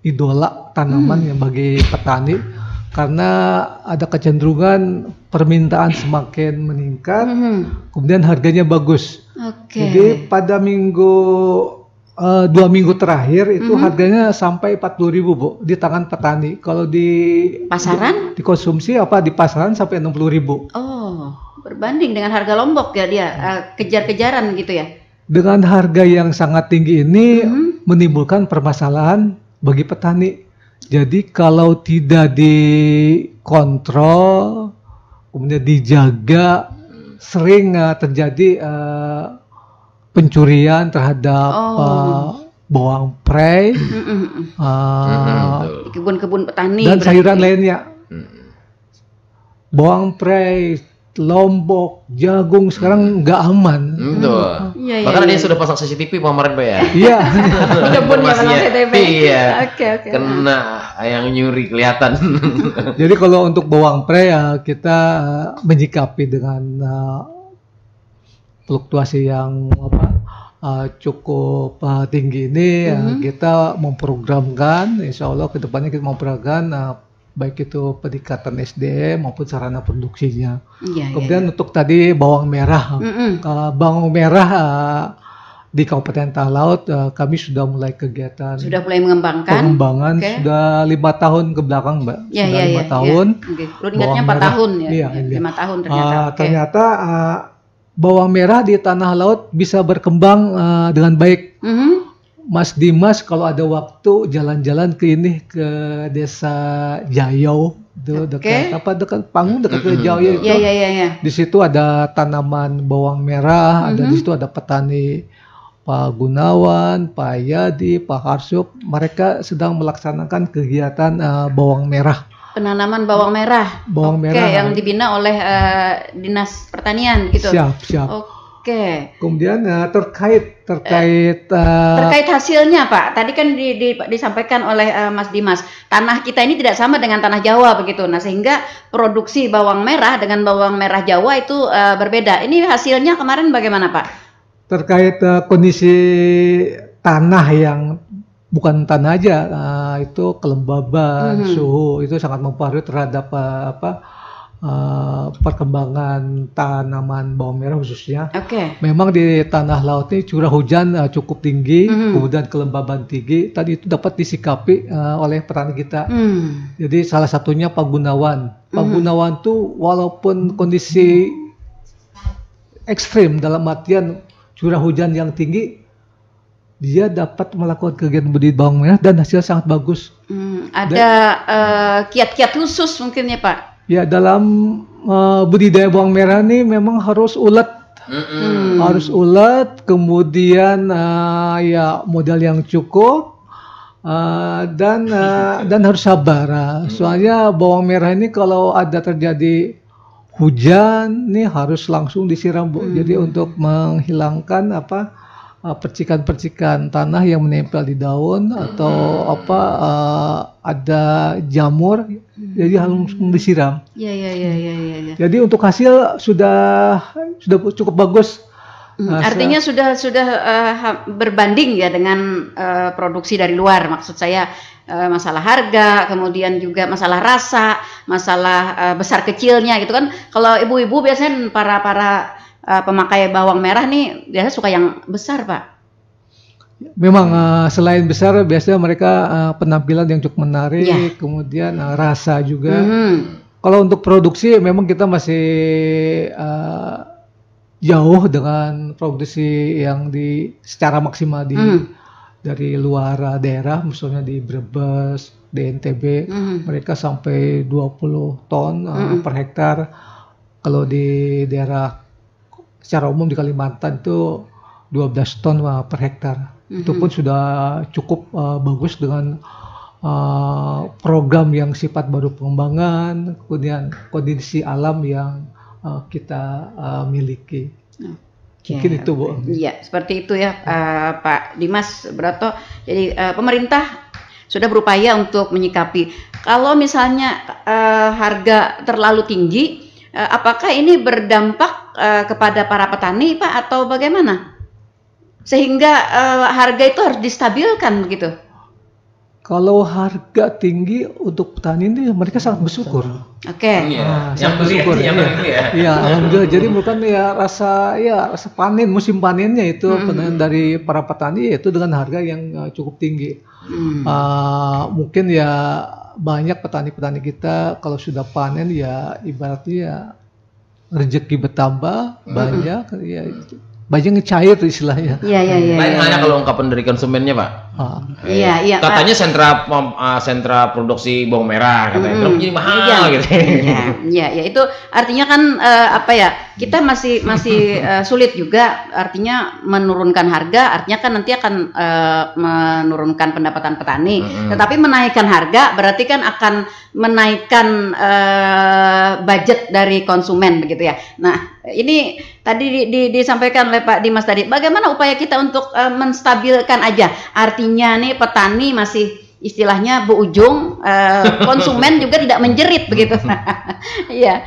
idola tanaman yang bagi petani, karena ada kecenderungan permintaan semakin meningkat, kemudian harganya bagus. Jadi pada 2 minggu terakhir itu harganya sampai 40.000 Bu di tangan petani. Kalau di pasaran, dikonsumsi di pasaran sampai 60.000. Oh, berbanding dengan harga lombok ya dia kejar-kejaran gitu ya. Dengan harga yang sangat tinggi ini menimbulkan permasalahan bagi petani. Jadi kalau tidak dikontrol, kemudian dijaga, sering terjadi pencurian terhadap bawang prei, kebun-kebun petani dan sayuran lainnya. Bawang prei Lombok, jagung sekarang nggak aman. Betul. Iya, Bahkan iya, ada yang iya. sudah pasang CCTV kemarin Pak ya. Iya. Kebunnya pasang CCTV. Iya. Oke, oke. Kena yang nyuri kelihatan. Jadi kalau untuk bawang pre ya kita menyikapi dengan fluktuasi yang cukup tinggi ini, kita memprogramkan, insya Allah kedepannya kita memprogramkan baik itu peningkatan SDM maupun sarana produksinya. Iya, Kemudian untuk tadi bawang merah, bawang merah di Kabupaten Tanah Laut kami sudah mulai kegiatan Sudah mulai mengembangkan. pengembangan Oke. sudah 5 tahun ke belakang, Mbak. Ya, Sudah ya, 5 ya, tahun. Ya. Oke. Lu ingatnya Bawang 4 merah. tahun ya? Iya, Ya, iya. 5 tahun ternyata. Oke. Ternyata bawang merah di Tanah Laut bisa berkembang dengan baik. Mhm. Mas Dimas kalau ada waktu jalan-jalan ke desa Jayau, itu dekat Panggung, dekat ke Jayau itu. Iya, iya, iya, iya. Di situ ada tanaman bawang merah, ada di situ ada petani Pak Gunawan, Pak Yadi, Pak Harsyuk, mereka sedang melaksanakan kegiatan bawang merah. Penanaman bawang merah. Bawang Oke, merah. yang dibina oleh Dinas Pertanian gitu. Siap. Oke. Kemudian terkait Terkait hasilnya Pak, tadi kan disampaikan oleh Mas Dimas, tanah kita ini tidak sama dengan tanah Jawa begitu. Nah sehingga produksi bawang merah dengan bawang merah Jawa itu berbeda. Ini hasilnya kemarin bagaimana Pak? terkait kondisi tanah yang bukan tanah aja, itu kelembaban, suhu itu sangat mempengaruhi terhadap perkembangan tanaman bawang merah khususnya. Oke. Memang di tanah laut ini curah hujan cukup tinggi, kemudian kelembaban tinggi. Tadi itu dapat disikapi oleh petani kita. Jadi salah satunya Pak Gunawan. Pak Gunawan tuh walaupun kondisi ekstrim dalam artian curah hujan yang tinggi, dia dapat melakukan kegiatan budidaya bawang merah dan hasilnya sangat bagus. Ada kiat-kiat khusus mungkin ya Pak? Ya, dalam budidaya bawang merah ini memang harus ulet, kemudian ya modal yang cukup, dan harus sabar. Soalnya bawang merah ini kalau ada terjadi hujan, ini harus langsung disiram, Bu. Jadi untuk menghilangkan percikan-percikan tanah yang menempel di daun atau ada jamur, jadi langsung disiram. Iya. Jadi untuk hasil sudah cukup bagus. Artinya sudah berbanding ya dengan produksi dari luar. Maksud saya masalah harga, kemudian juga masalah rasa, masalah besar kecilnya gitu kan. Kalau ibu-ibu biasanya para pemakai bawang merah nih biasanya suka yang besar, Pak. Memang selain besar, biasanya mereka penampilan yang cukup menarik, kemudian rasa juga. Kalau untuk produksi memang kita masih jauh dengan produksi yang secara maksimal dari luar daerah, misalnya di Brebes, di NTB, mereka sampai 20 ton per hektar. Kalau di daerah secara umum di Kalimantan itu 12 ton per hektar. Itu pun sudah cukup bagus dengan program yang sifat baru pengembangan, kemudian kondisi alam yang kita miliki. Mungkin itu, Bu. Iya, seperti itu ya, Pak Dimas Broto. Jadi pemerintah sudah berupaya untuk menyikapi. Kalau misalnya harga terlalu tinggi, apakah ini berdampak kepada para petani, Pak, atau bagaimana? Sehingga harga itu harus distabilkan begitu. Kalau harga tinggi untuk petani ini mereka sangat bersyukur. Oke. Sangat bersyukur. Iya, alhamdulillah. Jadi bukan rasa panen, musim panennya itu dari para petani itu dengan harga yang cukup tinggi. Mungkin ya banyak petani-petani kita kalau sudah panen ya ibaratnya rezeki bertambah, banyak ya banyak cair istilahnya. Iya. Lain halnya kalau ungkapan dari konsumennya, Pak. Iya. Katanya sentra produksi bawang merah katanya. Terus jadi mahal gitu. Iya, itu artinya kan kita masih sulit juga, artinya menurunkan harga, artinya kan nanti akan menurunkan pendapatan petani. Tetapi menaikkan harga berarti kan akan menaikkan budget dari konsumen begitu ya. Nah, ini tadi disampaikan oleh Pak Dimas tadi, bagaimana upaya kita untuk menstabilkan aja, artinya nih petani masih istilahnya berujung, konsumen juga tidak menjerit begitu. Iya.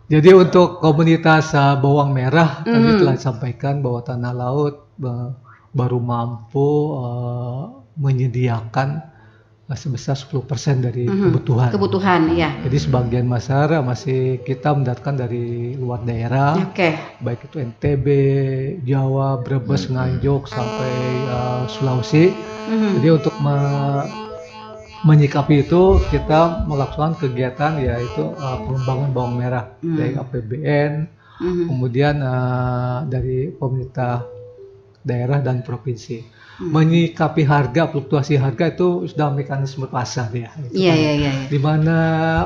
Jadi untuk komunitas bawang merah tadi telah disampaikan bahwa Tanah Laut baru mampu menyediakan sebesar 10% dari kebutuhan. Iya. Jadi sebagian masyarakat masih kita mendatangkan dari luar daerah, baik itu NTB, Jawa, Brebes, Nganjuk sampai Sulawesi. Jadi untuk menyikapi itu kita melakukan kegiatan yaitu pengembangan bawang merah dari APBN, kemudian dari pemerintah daerah dan provinsi. Menyikapi harga, fluktuasi harga itu sudah mekanisme pasar ya. Iya. Di mana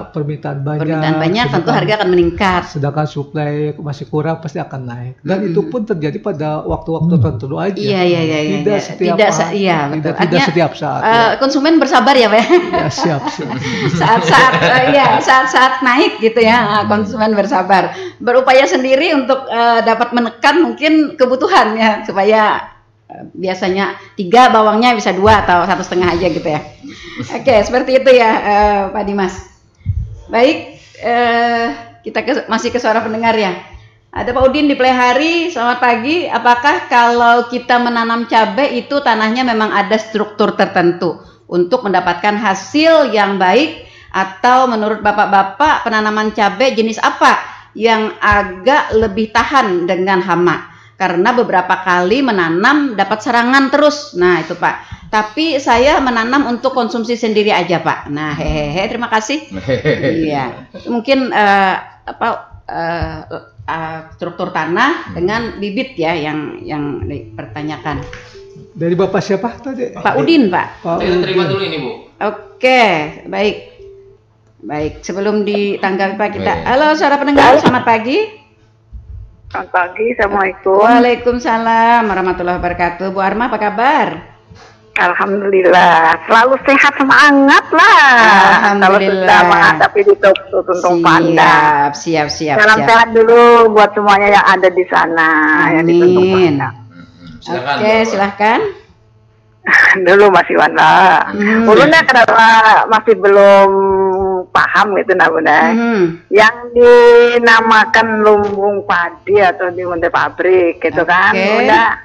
permintaan banyak tentu harga akan meningkat. Sedangkan suplai masih kurang pasti akan naik. Dan itu pun terjadi pada waktu-waktu tertentu aja. Iya. Tidak setiap saat. Konsumen bersabar ya, Pak. Ya, siap. Saat-saat naik gitu ya, konsumen bersabar. Berupaya sendiri untuk dapat menekan mungkin kebutuhan ya, supaya biasanya 3 bawangnya bisa 2 atau 1,5 aja gitu ya. Oke, seperti itu ya Pak Dimas. Baik, kita masih ke suara pendengar ya. Ada Pak Udin di Plehari, selamat pagi. Apakah kalau kita menanam cabai itu tanahnya memang ada struktur tertentu untuk mendapatkan hasil yang baik, atau menurut bapak-bapak penanaman cabai jenis apa yang agak lebih tahan dengan hama? Karena beberapa kali menanam dapat serangan terus. Nah itu Pak. Tapi saya menanam untuk konsumsi sendiri aja Pak. Nah terima kasih. Iya. Mungkin struktur tanah dengan bibit ya yang dipertanyakan. Dari Bapak siapa tadi? Pak Udin Pak. Saya terima dulu ini Bu. Oke, baik. Sebelum ditanggapi Pak kita. Halo saudara pendengar, selamat pagi. Selamat pagi, Assalamualaikum. Waalaikumsalam warahmatullahi wabarakatuh. Bu Arma, apa kabar? Alhamdulillah, selalu sehat semangat lah. Alhamdulillah. Kalau sudah menghadapi di tuntung pandang. Siap. Salam sehat dulu buat semuanya yang ada di sana. Yang di tuntung pandang. Oke, silahkan. Dulu masih Wanda. Ulunnya kenapa masih belum paham gitu nah Bunda. Yang dinamakan lumbung padi atau di pabrik gitu kan Bunda.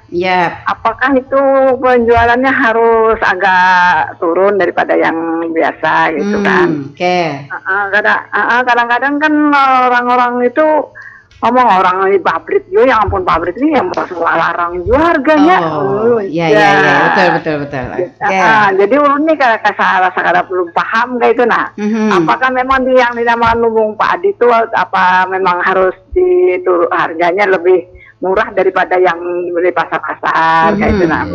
Apakah itu penjualannya harus agak turun daripada yang biasa gitu kan? Kadang-kadang kan orang-orang itu ngomong orang di pabrik juga, yang ampun pabrik ini yang semua larang jual harganya. Betul. Jadi ini kalau saya belum paham kayak itu nah. Apakah memang yang dinamakan lumbung padi itu apa memang harus diturun harganya lebih murah daripada yang di pasar-pasar kayak itu nah.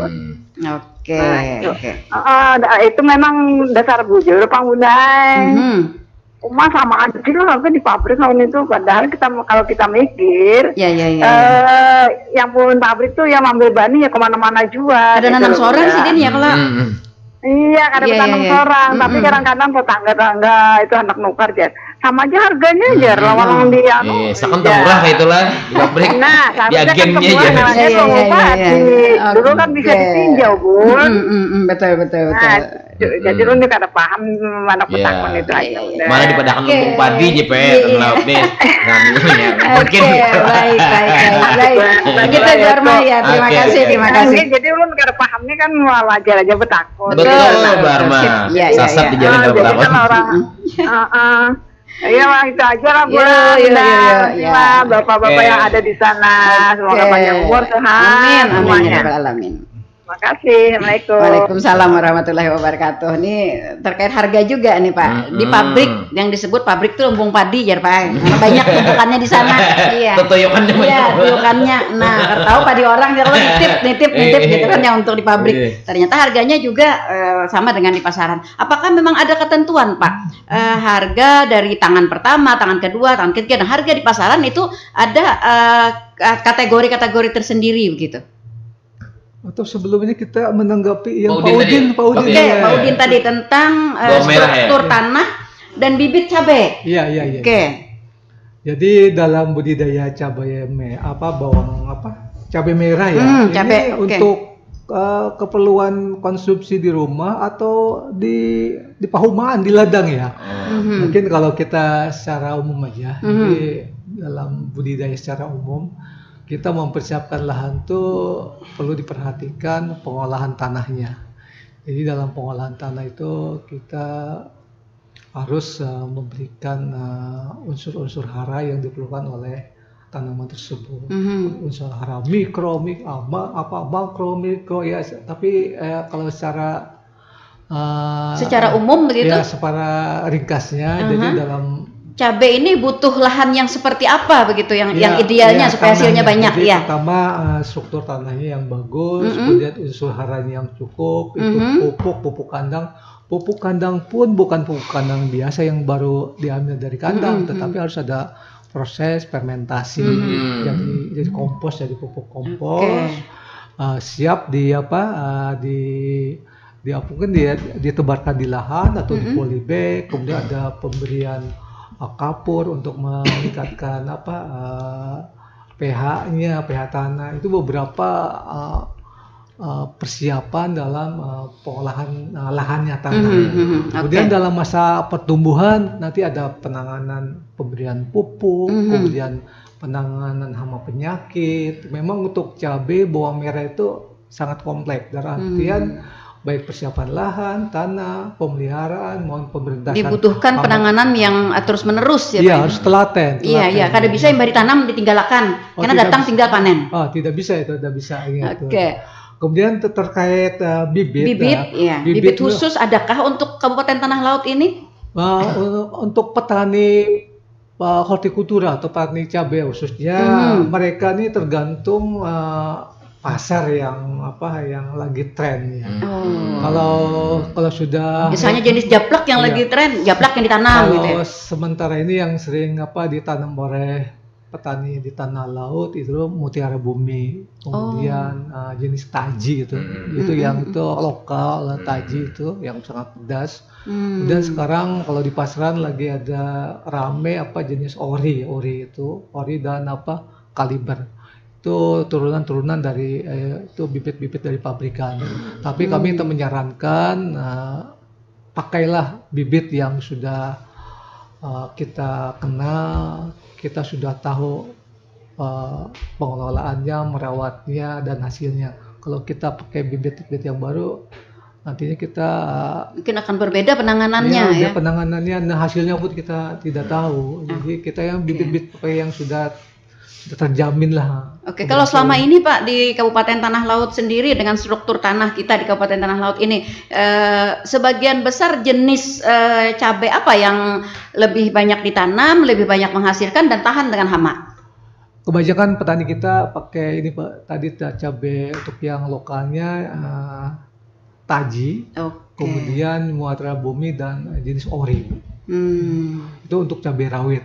Itu memang dasar bujur Pak Bunda. Sama aja lah di pabrik tahun itu, padahal kalau kita mikir yang pun pabrik tuh yang ambil bani ya kemana-mana jual. Ada nanam seorang sih Din ya kalau iya ada tanam seorang, tapi kadang-kadang tetangga-tetangga itu anak nukar ya sama aja harganya aja lawan dia seakan murah kayak itulah di pabrik di agennya aja dulu kan bisa ditinjau Bun. Betul. Jadi lu nih kada paham mana petakon itu aja. Mana di padakan lumbung padi JPR laut nih. Mungkin. Baik. Kita Dharma ya. Terima kasih. Jadi lu kada paham nih kan wajar aja petakon. Betul Dharma. Sasat di jalan kada petakon. Iya lah itu aja lah Bu. Bapak-bapak yang ada di sana semoga panjang umur sehat. Amin. Makasih. Assalamualaikum. Waalaikumsalam warahmatullahi wabarakatuh. Ini terkait harga juga nih Pak. Di pabrik yang disebut pabrik itu lumbung padi ya Pak. Karena banyak tumpukannya di sana. Iya. Tutuyokannya banyak. Iya, tutuyokannya. Nah, tahu padi orang dia kalau nitip gitu kan yang untuk di pabrik. Ternyata harganya juga sama dengan di pasaran. Apakah memang ada ketentuan Pak? Harga dari tangan pertama, tangan kedua, tangan ketiga, dan harga di pasaran itu ada kategori-kategori tersendiri begitu. Atau sebelumnya kita menanggapi yang Pak Udin Pak Udin tadi tentang struktur tanah dan bibit cabai. Iya. Oke. Jadi dalam budidaya cabai cabai merah ya. Cabai untuk keperluan konsumsi di rumah atau di pahumaan, di ladang ya. Mungkin kalau kita secara umum aja. Jadi dalam budidaya secara umum kita mempersiapkan lahan tuh perlu diperhatikan pengolahan tanahnya. Jadi dalam pengolahan tanah itu kita harus memberikan unsur-unsur hara yang diperlukan oleh tanaman tersebut. Unsur hara mikro, makro, mikro ya. Tapi kalau secara umum begitu? Ya, secara ringkasnya. Jadi dalam cabai ini butuh lahan yang seperti apa begitu yang idealnya supaya hasilnya banyak. Jadi ya. Pertama struktur tanahnya yang bagus, kemudian unsur haranya yang cukup, itu pupuk kandang. Pupuk kandang pun bukan pupuk kandang biasa yang baru diambil dari kandang, tetapi harus ada proses fermentasi, jadi kompos, jadi pupuk kompos, siap ditebarkan di lahan atau di polybag, kemudian ada pemberian kapur untuk meningkatkan pH-nya, pH tanah. Itu beberapa persiapan dalam pengolahan lahannya tanah. Kemudian dalam masa pertumbuhan nanti ada penanganan pemberian pupuk, kemudian penanganan hama penyakit. Memang untuk cabai bawang merah itu sangat kompleks. Dalam artian baik persiapan lahan, tanah, pemeliharaan, mohon pemerintahan. Dibutuhkan penanganan yang terus-menerus ya. Iya, harus telaten. Iya. Kada bisa yang baru ditanam ditinggalkan, karena datang tinggal panen. Tidak bisa itu, tidak bisa. Oke. Kemudian terkait bibit khusus adakah untuk Kabupaten Tanah Laut ini? Untuk petani hortikultura atau petani cabai khususnya, mereka ini tergantung pasar yang lagi tren ya. Kalau sudah misalnya jenis japlak yang lagi tren, japlak yang ditanam gitu ya. Sementara ini yang sering ditanam oleh petani di tanah laut itu mutiara bumi, kemudian jenis taji itu yang itu lokal taji itu yang sangat pedas. Dan sekarang kalau di pasaran lagi ada rame jenis ori dan kaliber. Itu turunan dari itu bibit-bibit dari pabrikan. Tapi kami menyarankan pakailah bibit yang sudah kita kenal, kita sudah tahu pengelolaannya, merawatnya dan hasilnya. Kalau kita pakai bibit-bibit yang baru, nantinya kita mungkin akan berbeda penanganannya ya. Penanganannya, hasilnya pun kita tidak tahu. Jadi kita yang bibit-bibit pakai yang sudah terjamin lah. Oke, kalau selama ini Pak di Kabupaten Tanah Laut sendiri dengan struktur tanah kita di Kabupaten Tanah Laut ini, sebagian besar jenis cabai apa yang lebih banyak ditanam, lebih banyak menghasilkan dan tahan dengan hama? Kebanyakan petani kita pakai ini Pak, tadi cabai untuk yang lokalnya taji, kemudian mutiara bumi dan jenis ori. Itu untuk cabai rawit.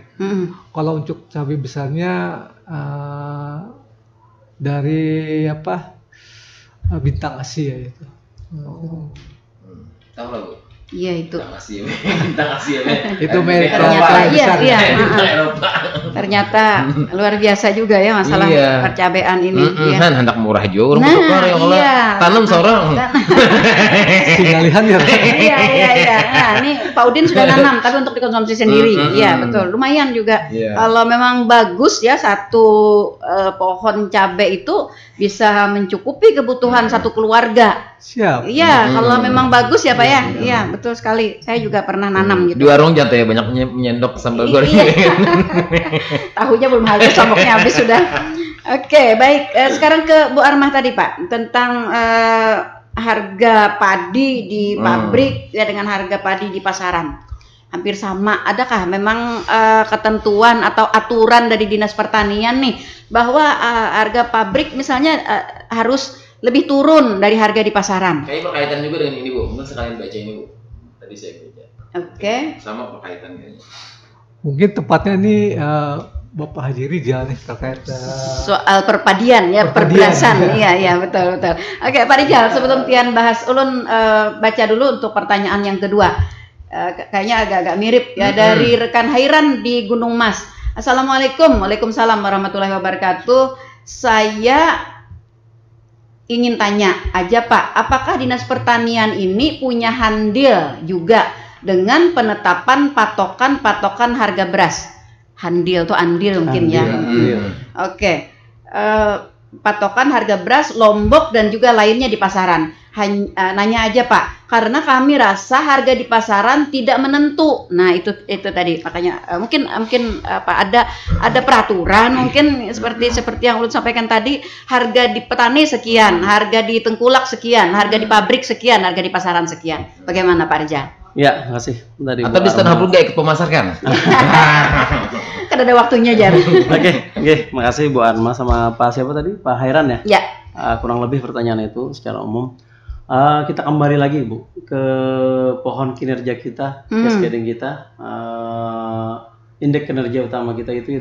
Kalau untuk cabai besarnya dari bintang Asia itu. Tahu lah Bu? Iya itu. Bintang Asia. Itu merek Eropa. Ternyata luar biasa juga ya masalah percabean ini. Kan hendak murah juga orang tanam seorang. Tinggal ya. Iya. Nah, ini Pak Udin sudah nanam tapi untuk dikonsumsi sendiri. Iya, betul. Lumayan juga. Kalau memang bagus ya satu pohon cabai itu bisa mencukupi kebutuhan satu keluarga. Siap. Iya, kalau memang bagus ya Pak ya. Iya, betul sekali. Saya juga pernah nanam gitu. Di warung jatuh ya banyak menyendok sambal goreng. Tahunya belum habis, samboknya habis sudah. Oke, baik. Sekarang ke Bu Armah tadi Pak tentang harga padi di pabrik ya dengan harga padi di pasaran. Hampir sama. Adakah memang ketentuan atau aturan dari Dinas Pertanian nih bahwa harga pabrik misalnya harus lebih turun dari harga di pasaran? Kayaknya berkaitan juga dengan ini Bu. Mungkin sekalian baca ini Bu. Tadi saya baca. Oke. Sama berkaitannya. Mungkin tepatnya ini Bapak Haji Rijal nih terkait soal perpadian ya, perberasan. Iya betul. Oke Pak Rijal, sebelum Tian bahas, ulun baca dulu untuk pertanyaan yang kedua. Kayaknya agak-agak mirip ya dari rekan Hairan di Gunung Mas. Assalamualaikum. Waalaikumsalam warahmatullahi wabarakatuh. Saya ingin tanya aja Pak, apakah Dinas Pertanian ini punya handil juga dengan penetapan patokan harga beras? Handil tuh andil mungkin ya. Oke. Patokan harga beras Lombok dan juga lainnya di pasaran. Nanya aja Pak, karena kami rasa harga di pasaran tidak menentu. Nah itu tadi makanya mungkin apa ada peraturan mungkin seperti yang ulun sampaikan tadi, harga di petani sekian, harga di tengkulak sekian, harga di pabrik sekian, harga di pasaran sekian. Bagaimana Pak Rijal? Ya, makasih. Atau di Stand Up nggak ikut pemasarkan? Kan ada waktunya Jar. Oke, makasih Bu Arma sama Pak siapa tadi? Pak Hairan ya? Ya. Kurang lebih pertanyaan itu secara umum. Kita kembali lagi Bu ke pohon kinerja kita, cascading kita. Indeks kinerja utama kita itu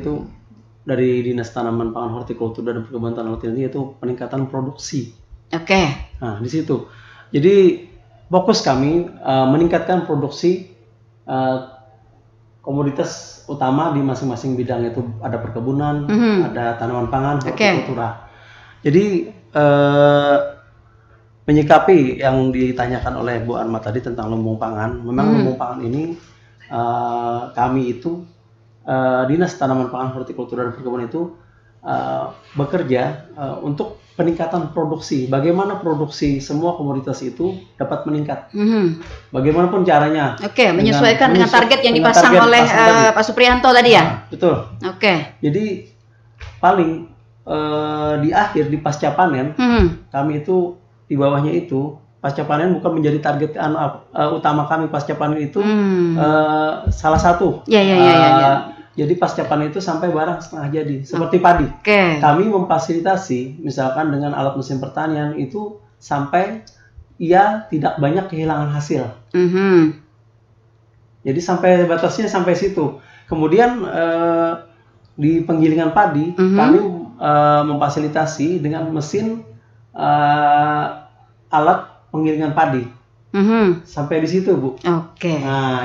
dari Dinas Tanaman Pangan Hortikultura dan Perkebunan Tanah Laut ini itu peningkatan produksi. Oke. Nah, di situ. Jadi fokus kami meningkatkan produksi komoditas utama di masing-masing bidang, itu ada perkebunan, ada tanaman pangan, hortikultura. Jadi menyikapi yang ditanyakan oleh Bu Arma tadi tentang lumbung pangan, memang lumbung pangan ini kami itu Dinas Tanaman Pangan Hortikultura dan Perkebunan itu bekerja untuk peningkatan produksi. Bagaimana produksi semua komoditas itu dapat meningkat. Bagaimanapun caranya. Oke, menyesuaikan dengan target yang dipasang oleh Pak Supriyanto tadi ya. Betul. Oke. Jadi paling di akhir di pasca panen kami itu di bawahnya itu pasca panen bukan menjadi target utama kami. Pasca panen itu salah satu. Jadi pasca panen itu sampai barang setengah jadi, seperti padi. Kami memfasilitasi, misalkan dengan alat mesin pertanian itu sampai ia tidak banyak kehilangan hasil. Jadi sampai batasnya sampai situ. Kemudian di penggilingan padi kami memfasilitasi dengan mesin alat penggilingan padi. Sampai di situ Bu. Nah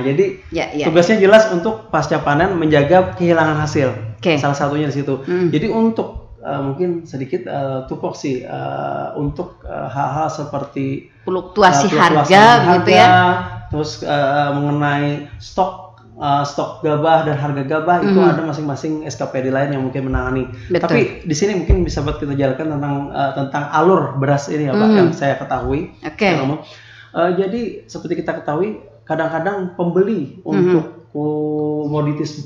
jadi tugasnya jelas untuk pasca panen menjaga kehilangan hasil. Salah satunya di situ. Jadi untuk mungkin sedikit tupoksi untuk hal-hal seperti fluktuasi harga gitu ya. Terus mengenai stok gabah dan harga gabah itu ada masing-masing SKPD lain yang mungkin menangani. Tapi di sini mungkin bisa buat kita jelaskan tentang alur beras ini ya Pak, yang saya ketahui. Jadi seperti kita ketahui, kadang-kadang pembeli untuk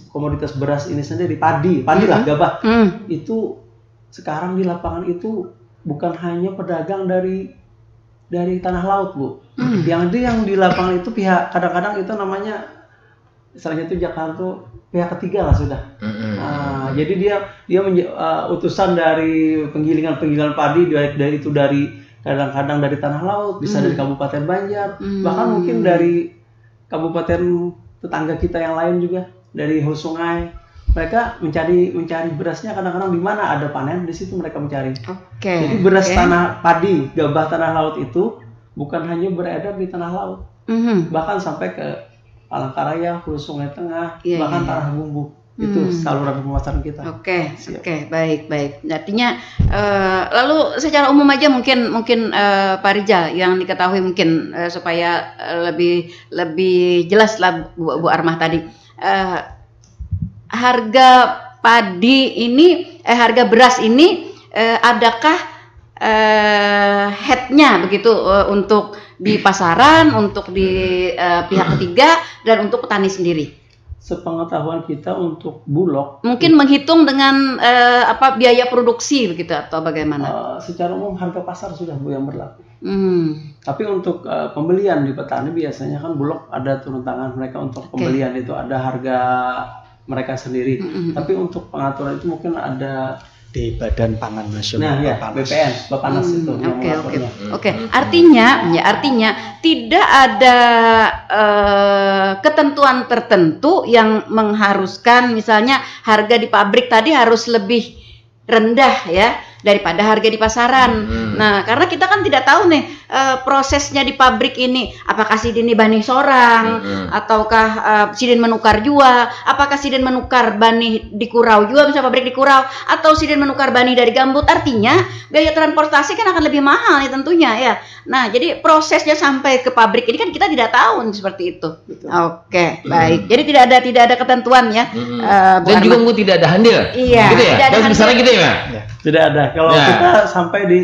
komoditas beras ini sendiri, padi lah, gabah, itu sekarang di lapangan itu bukan hanya pedagang dari tanah laut Bu. Yang di lapangan itu pihak, kadang-kadang itu namanya istilahnya itu Jakarta pihak ketiga lah sudah. Jadi dia utusan dari penggilingan padi, dari kadang-kadang dari tanah laut, bisa dari Kabupaten Banjar, bahkan mungkin dari kabupaten tetangga kita yang lain juga, dari hulu sungai. Mereka mencari berasnya kadang-kadang di mana ada panen, di situ mereka mencari. Jadi beras tanah padi, gabah tanah laut itu bukan hanya beredar di tanah laut, bahkan sampai ke Palangkaraya, hulu sungai tengah, bahkan tanah bumbu. Itu saluran pemasaran kita. Oke, baik. Artinya lalu secara umum aja mungkin Pak Rijal yang diketahui mungkin supaya lebih jelas lah Bu Armah tadi, harga padi ini harga beras ini adakah headnya begitu untuk di pasaran, untuk di pihak ketiga dan untuk petani sendiri? sepengetahuan kita untuk Bulog mungkin menghitung dengan biaya produksi begitu atau bagaimana? Secara umum harga pasar sudah Bu yang berlaku. Tapi untuk pembelian di petani biasanya kan Bulog ada turun tangan mereka untuk pembelian itu ada harga mereka sendiri. Tapi untuk pengaturan itu mungkin ada di Badan Pangan Nasional. Nah, ya, BPN, Bapanas itu. Oke. Artinya tidak ada ketentuan tertentu yang mengharuskan misalnya harga di pabrik tadi harus lebih rendah ya daripada harga di pasaran. Nah, karena kita kan tidak tahu nih prosesnya di pabrik ini, apakah sidin dibani sorang, ataukah sidin menukar jua, apakah sidin menukar bani di kurau jua, bisa pabrik di kurau, atau sidin menukar bani dari gambut. Artinya biaya transportasi kan akan lebih mahal nih tentunya ya. Nah, jadi prosesnya sampai ke pabrik ini kan kita tidak tahu seperti itu. Oke, baik. Jadi tidak ada ketentuan ya. Dan juga mungkin tidak ada handil. Iya. Gitu ya. Kalau misalnya gitu ya. Tidak ada. Kalau kita sampai di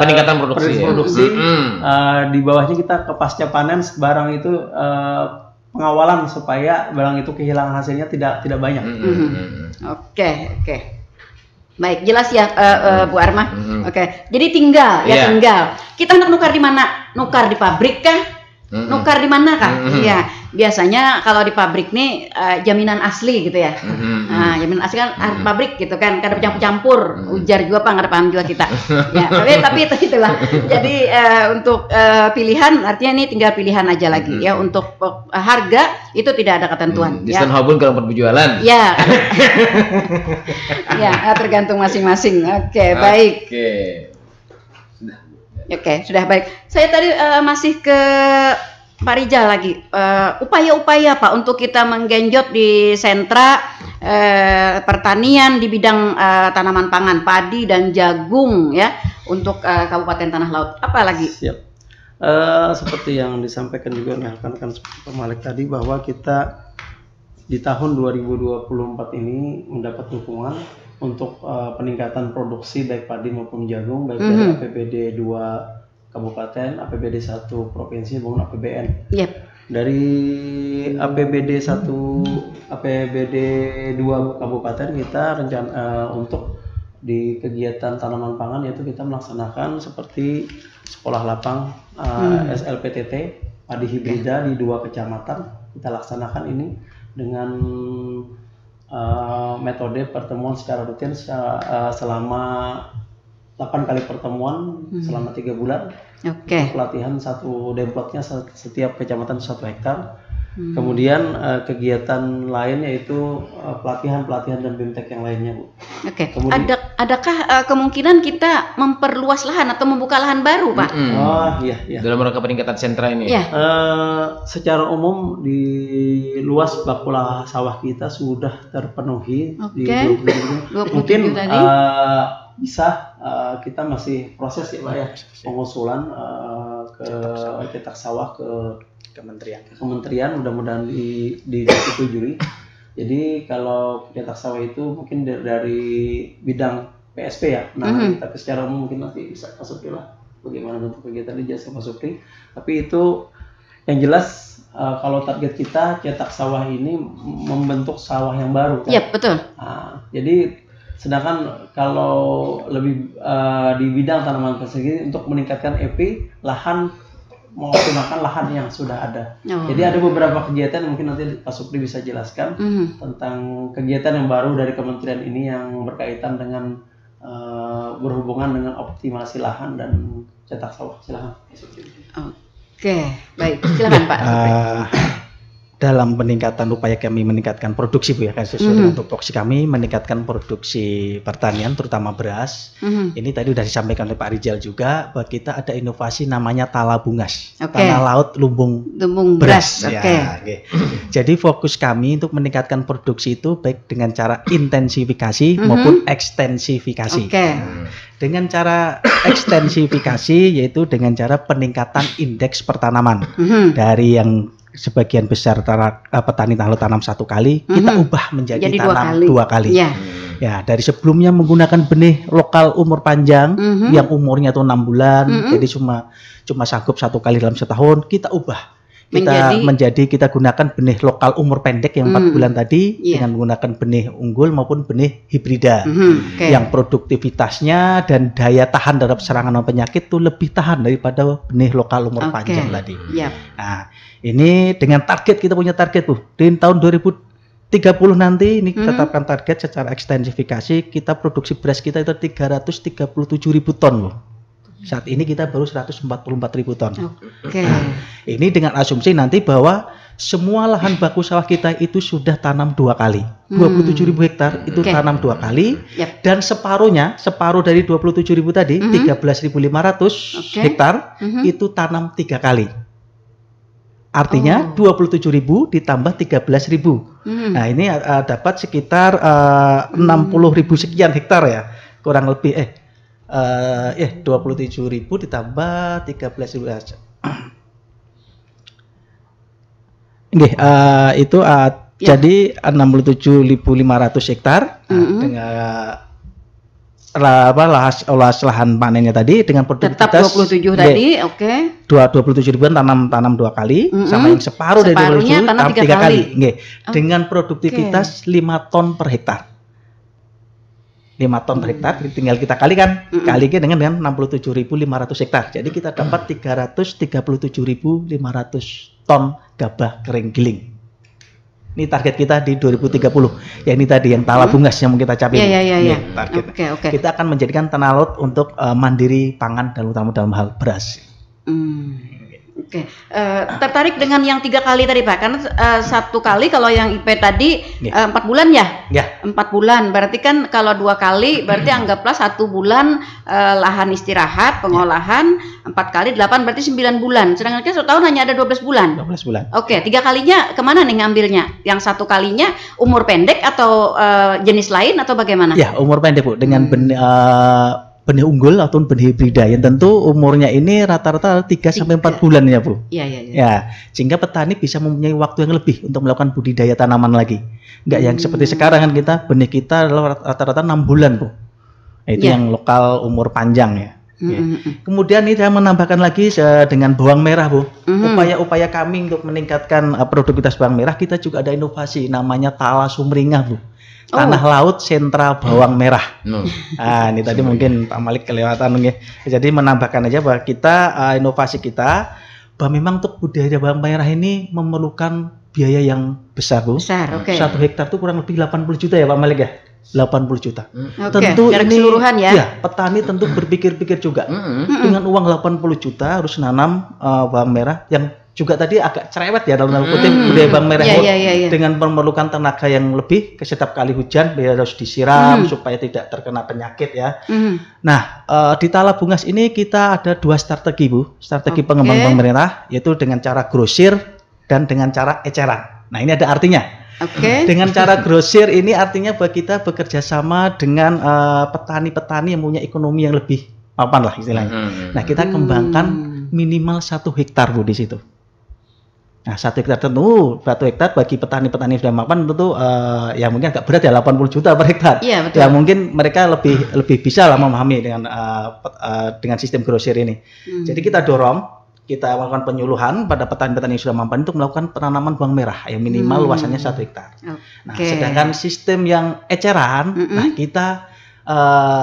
peningkatan produksi, di bawahnya kita ke pasca panen barang itu pengawalan supaya barang itu kehilangan hasilnya tidak banyak. Oke. Baik, jelas ya Bu Arma. Oke. Jadi tinggal kita hendak nukar di mana? Nukar di pabrik kah? Nukar di mana kah? Iya, biasanya kalau di pabrik nih jaminan asli gitu ya. Nah, jaminan asli kan pabrik gitu kan, kada campur, ujar juga nggak ada paham juga kita. Ya, tapi itulah. Jadi untuk pilihan artinya ini tinggal pilihan aja lagi ya. Untuk harga itu tidak ada ketentuan. Diston Hobun kalau berjualan. Ya. Ya, tergantung masing-masing. Oke, baik. Oke, sudah baik. Saya tadi masih ke Pak Rijal lagi. Upaya-upaya Pak untuk kita menggenjot di sentra pertanian di bidang tanaman pangan, padi dan jagung ya untuk Kabupaten Tanah Laut. Apa lagi? Siap. Seperti yang disampaikan juga oleh rekan-rekan Pak Malik tadi bahwa kita di tahun 2024 ini mendapat dukungan untuk peningkatan produksi baik padi maupun jagung baik dari APBD 2 kabupaten, APBD 1 provinsi maupun APBN. Dari APBD 1 APBD 2 kabupaten kita rencana untuk di kegiatan tanaman pangan yaitu kita melaksanakan seperti sekolah lapang SLPTT padi hibrida di 2 kecamatan. Kita laksanakan ini dengan metode pertemuan secara rutin selama 8 kali pertemuan selama 3 bulan. Pelatihan satu demplotnya setiap kecamatan 1 hektar. Kemudian kegiatan lain yaitu pelatihan dan BIMTEK yang lainnya, Bu. Adakah kemungkinan kita memperluas lahan atau membuka lahan baru, Pak? Oh iya. Dalam rangka peningkatan sentra ini. Secara umum di luas bakula sawah kita sudah terpenuhi di 27. Mungkin bisa kita masih proses ya Pak ya pengusulan ke cetak sawah ke kementerian mudah-mudahan disetujui. Jadi kalau cetak sawah itu mungkin dari bidang PSP ya, tapi secara umum mungkin nanti bisa Pak Supri lah bagaimana bentuk kegiatan di jasa Pak Supri. Tapi itu yang jelas kalau target kita cetak sawah ini membentuk sawah yang baru. Iya betul. Jadi sedangkan kalau lebih di bidang tanaman persegi untuk meningkatkan EP lahan mengoptimalkan lahan yang sudah ada. Jadi ada beberapa kegiatan mungkin nanti Pak Supri bisa jelaskan tentang kegiatan yang baru dari kementerian ini yang berkaitan dengan berhubungan dengan optimasi lahan dan cetak sawah. Silakan Pak Supri. Oke, baik. Silakan Pak Supri. Dalam peningkatan upaya kami meningkatkan produksi Bu ya, sesuai dengan tupoksi kami meningkatkan produksi pertanian terutama beras. Ini tadi sudah disampaikan oleh Pak Rijal juga bahwa kita ada inovasi namanya Talabungas, tanah laut lumbung beras. Jadi fokus kami untuk meningkatkan produksi itu baik dengan cara intensifikasi maupun ekstensifikasi. Dengan cara ekstensifikasi yaitu dengan cara peningkatan indeks pertanaman dari yang sebagian besar petani tahu tanam 1 kali, kita ubah menjadi tanam 2 kali. Ya, dari sebelumnya menggunakan benih lokal umur panjang yang umurnya itu 6 bulan, jadi cuma sanggup 1 kali dalam setahun, kita ubah. kita gunakan benih lokal umur pendek yang 4 bulan tadi dengan menggunakan benih unggul maupun benih hibrida yang produktivitasnya dan daya tahan terhadap serangan penyakit itu lebih tahan daripada benih lokal umur panjang tadi. Nah, ini dengan target, kita punya target Bu di tahun 2030 nanti ini tetapkan target secara ekstensifikasi, kita produksi beras kita itu 337.000 ton loh. Saat ini kita baru 144.000 ton. Ini dengan asumsi nanti bahwa semua lahan baku sawah kita itu sudah tanam 2 kali. 27.000 hektar itu tanam 2 kali. Dan separuh dari 27.000 tadi, 13.500 hektar itu tanam 3 kali. Artinya 27.000 ditambah 13.000. Nah, ini dapat sekitar 60.000 sekian hektar ya. Kurang lebih 27.000 ditambah 13.000. Itu jadi 67.500 hektar dengan lahan panennya tadi dengan produktivitas tetap 27 tadi, 27.000 tanam 2 kali, sama yang separuh dari 27 tanam 3 kali. Dengan produktivitas 5 ton per hektar. 5 ton per hektar, tinggal kita kalikan, dengan 67.500 hektar. Jadi kita dapat 337.500 ton gabah kering giling. Ini target kita di 2030. Ya ini tadi yang talabungas yang mau kita capai. Target. Kita akan menjadikan Tanah Laut untuk mandiri pangan dan utama dalam hal beras. Tertarik dengan yang 3 kali tadi Pak, karena 1 kali kalau yang IP tadi 4 bulan ya? 4 bulan, berarti kan kalau 2 kali berarti anggaplah 1 bulan lahan istirahat, pengolahan, 4 kali 8 berarti 9 bulan, sedangkan kita 1 tahun hanya ada 12 bulan. 12 bulan. 3 kalinya kemana nih ngambilnya? Yang 1 kalinya umur pendek atau jenis lain atau bagaimana? Ya, umur pendek Bu, dengan benih unggul atau benih hibrida yang tentu umurnya ini rata-rata 3-4 bulan ya Bu. Ya, sehingga petani bisa mempunyai waktu yang lebih untuk melakukan budidaya tanaman lagi. Enggak yang seperti sekarang kan benih kita rata-rata 6 bulan Bu. Itu yang lokal umur panjang ya. Kemudian ini saya menambahkan lagi dengan bawang merah Bu. Upaya-upaya kami untuk meningkatkan produktivitas bawang merah, kita juga ada inovasi namanya Tala Sumringah Bu. Tanah Laut Sentra Bawang Merah. Nah, ini tadi mungkin Pak Malik kelewatan ya. Jadi menambahkan aja bahwa kita inovasi kita bahwa memang untuk budidaya bawang merah ini memerlukan biaya yang besar Bu. 1 hektar itu kurang lebih 80 juta ya Pak Malik ya. 80 juta. Tentu ini keseluruhan ya. Petani tentu berpikir-pikir juga. Dengan uang 80 juta harus nanam bawang merah yang juga tadi agak cerewet ya dalam kutip budidaya bawang merah dengan memerlukan tenaga yang lebih, setiap kali hujan harus disiram supaya tidak terkena penyakit ya. Nah, di Talabungas ini kita ada 2 strategi Bu, strategi pengembangan bawang merah, yaitu dengan cara grosir dan dengan cara eceran. Nah, ini ada artinya. Dengan cara grosir ini artinya bahwa kita bekerja sama dengan petani-petani yang punya ekonomi yang lebih mapan lah istilahnya. Nah, kita kembangkan minimal 1 hektar Bu di situ. Nah, 1 hektar tentu 1 hektar bagi petani-petani sudah mapan tentu ya mungkin agak berat ya 80 juta per hektar. Ya mungkin mereka lebih bisa lah memahami dengan sistem grosir ini. Jadi kita dorong, kita melakukan penyuluhan pada petani-petani yang sudah mapan untuk melakukan penanaman bawang merah yang minimal luasannya 1 hektar. Nah, sedangkan sistem yang eceran, nah kita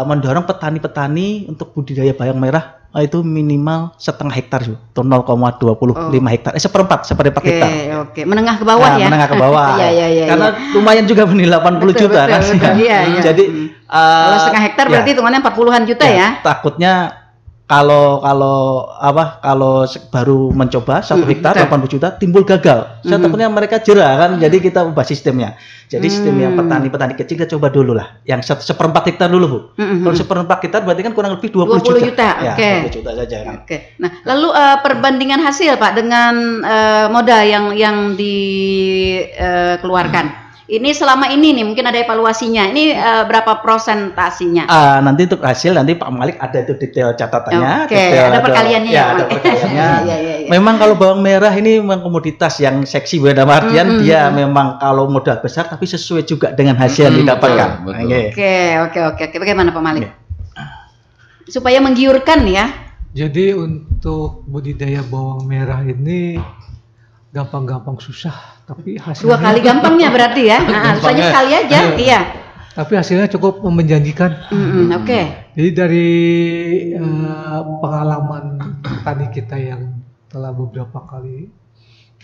mendorong petani-petani untuk budidaya bawang merah itu minimal 0,5 hektar atau 0,25 hektar, seperempat hektar. Menengah ke bawah ya. Menengah ke bawah. Karena lumayan juga benih 80 juta kan. Jadi kalau 0,5 hektar berarti hitungannya 40-an juta ya. Takutnya kalau baru mencoba 1 hektar 80 juta timbul gagal. Takutnya mereka jerah kan. Jadi kita ubah sistemnya. Jadi sistem yang petani-petani kecil kita coba dulu lah. Yang 1/4 hektar dulu Bu. Kalau 1/4 hektar berarti kan kurang lebih 20 juta. Ya, 20 juta saja kan. Nah, lalu perbandingan hasil Pak dengan modal yang dikeluarkan. Ini selama ini nih mungkin ada evaluasinya. Ini berapa prosentasinya? Nanti untuk hasil nanti Pak Malik ada itu detail catatannya. Ada perkaliannya ya. Ada perkaliannya. Memang kalau bawang merah ini memang komoditas yang seksi dalam artian dia memang kalau modal besar tapi sesuai juga dengan hasil yang didapatkan. Oke. Bagaimana Pak Malik? Supaya menggiurkan ya. Jadi untuk budidaya bawang merah ini gampang-gampang susah, tapi Dua hasilnya kali gampangnya berarti ya. Nah, susahnya sekali aja. Iya. tapi hasilnya cukup menjanjikan. Oke. Jadi dari pengalaman petani kita yang telah beberapa kali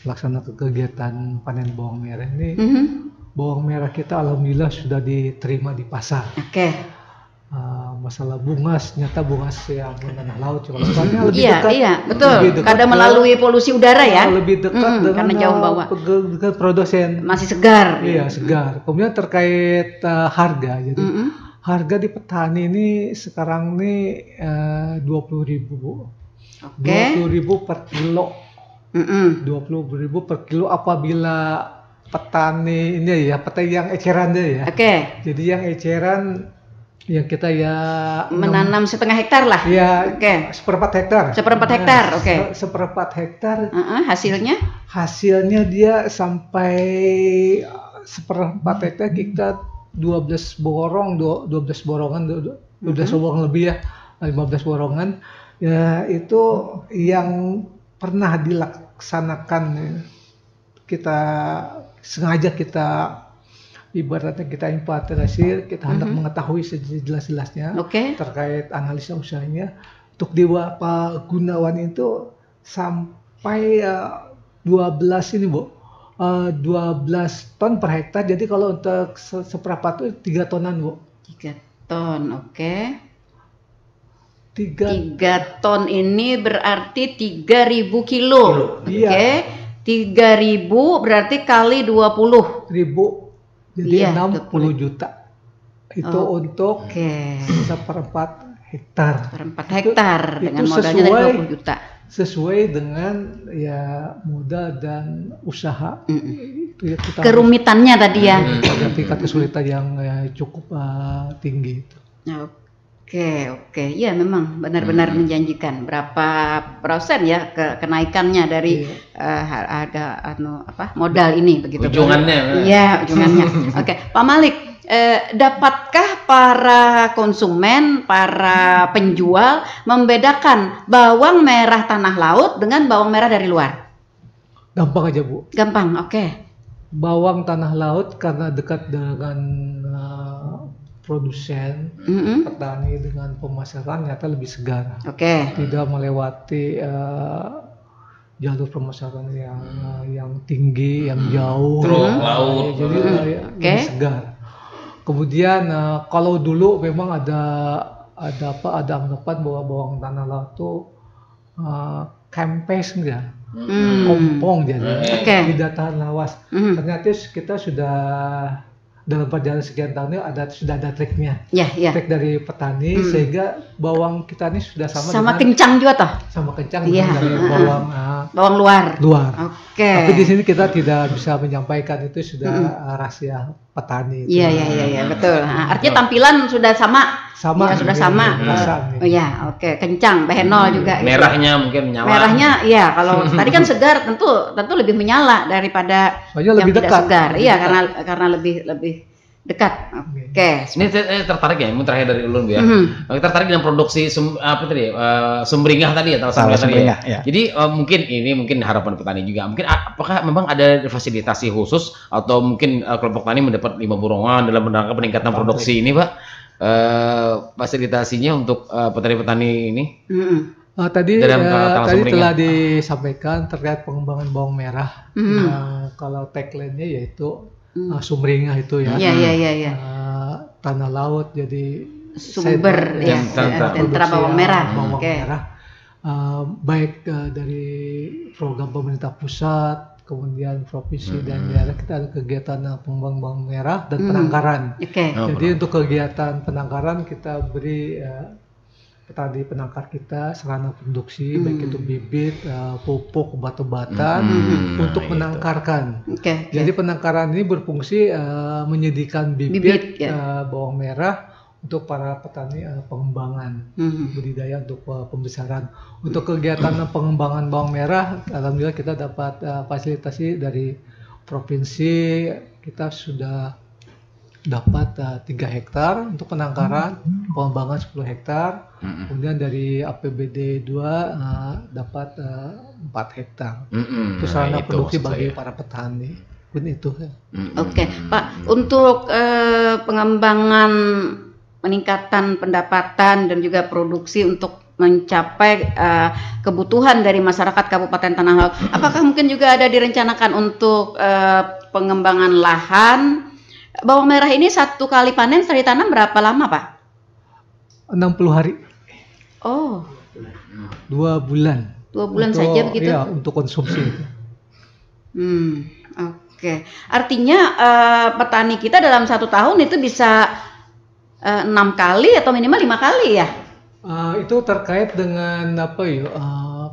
melaksanakan kegiatan panen bawang merah ini, bawang merah kita alhamdulillah sudah diterima di pasar. Oke. Masalah bungas, nyata bungas yang tanah laut kalau soalnya lebih Iya, dekat. iya, betul. Lebih dekat Kadang melalui polusi udara ya. Lebih dekat dengan karena jauh bawah. dengan produsen. Masih segar. Iya, segar. Kemudian terkait harga, jadi harga di petani ini sekarang ini 20.000 Bu. Oke. 20.000 per kilo. 20.000 per kilo apabila petani ini ya, petani yang eceran deh ya. Oke. Jadi yang eceran yang kita ya Menanam setengah hektar lah. ya Oke. seperempat hektar. Seperempat hektar, oke. Seperempat hektar. Hasilnya? Hasilnya dia sampai seperempat hektar kita 12 borongan lebih ya, 15 borongan. Ya itu yang pernah dilaksanakan, kita sengaja kita ibaratnya kita implementasi, kita hendak mengetahui sejelas-jelasnya terkait analisa usahanya. Untuk di Pak Gunawan itu sampai 12 ini Bu, 12 ton per hektar. Jadi kalau untuk seperempat itu 3 tonan Bu. 3 ton, oke. 3 ton ini berarti 3.000 kilo. Iya. Oke. 3.000 berarti kali 20.000. Jadi Iya, 60 juta. Itu untuk seperempat hektar. Seperempat hektar dengan itu modalnya dari 20 juta. Sesuai dengan ya modal dan usaha. Itu ya kita Kerumitannya tadi ya. ada tingkat kesulitan yang cukup tinggi itu. Oke, ya memang benar-benar menjanjikan. Berapa persen ya kenaikannya dari harga modal ini begitu? Ujungannya. Iya, ujungannya. Oke, Pak Malik, dapatkah para konsumen, para penjual membedakan bawang merah tanah laut dengan bawang merah dari luar? Gampang aja Bu. Gampang, oke. Bawang tanah laut karena dekat dengan produsen, petani dengan pemasaran ternyata lebih segar. Tidak melewati jalur pemasaran yang tinggi, yang jauh. Laut. Jadi lebih segar. Kemudian kalau dulu memang ada anggapan bahwa bawang tanah laut itu kempes enggak, kompong jadi, tidak tahan lawas. Ternyata kita sudah dalam perjalanan sekian tahun ini sudah ada triknya, trik dari petani sehingga bawang kita ini sudah sama dengan, kencang juga toh? Sama kencang dengan dari bawang luar. Tapi di sini kita tidak bisa menyampaikan, itu sudah rahasia petani. Iya, betul. Artinya tampilan sudah sama. Sudah sama. Kencang, benol juga. Merahnya mungkin menyala. Merahnya, iya. Kalau tadi kan segar, tentu lebih menyala daripada yang lebih tidak dekat. segar. Iya, karena lebih dekat. Ini tertarik ya, terakhir dari Ulun Bu ya. Tertarik dengan produksi sumringah tadi ya, sumringah. Ya. Jadi mungkin harapan petani juga. Mungkin apakah memang ada fasilitasi khusus atau mungkin kelompok tani mendapat 5 borongan dalam rangka peningkatan produksi ini, Pak? Fasilitasinya untuk petani-petani ini? Tadi telah disampaikan terkait pengembangan bawang merah. Kalau tagline-nya yaitu sumringah itu ya. Iya. Tanah laut jadi sumber sentra bawang merah. Baik dari program pemerintah pusat, kemudian provinsi dan daerah, kita ada kegiatan pengembangan bawang merah dan penangkaran. Jadi untuk kegiatan penangkaran kita beri petani penangkar kita sarana produksi, baik itu bibit, pupuk, obat-obatan untuk menangkarkan. Jadi penangkaran ini berfungsi menyediakan bibit bawang merah untuk para petani pengembangan budidaya untuk pembesaran. Untuk kegiatan pengembangan bawang merah, alhamdulillah kita dapat fasilitasi dari provinsi. Kita sudah dapat 3 hektar untuk penangkaran, pengembangan 10 hektar, kemudian dari APBD 2 dapat 4 hektar. Itu sarana produksi bagi para petani. Itu. Oke, Pak, untuk pengembangan peningkatan pendapatan dan juga produksi untuk mencapai kebutuhan dari masyarakat Kabupaten Tanah Laut, apakah mungkin juga ada direncanakan untuk pengembangan lahan? Bawang merah ini 1 kali panen setelah ditanam berapa lama, Pak? 60 hari. Oh. 2 bulan. 2 bulan saja begitu? Iya, untuk konsumsi. Oke. Artinya petani kita dalam 1 tahun itu bisa 6 kali atau minimal 5 kali ya? Itu terkait dengan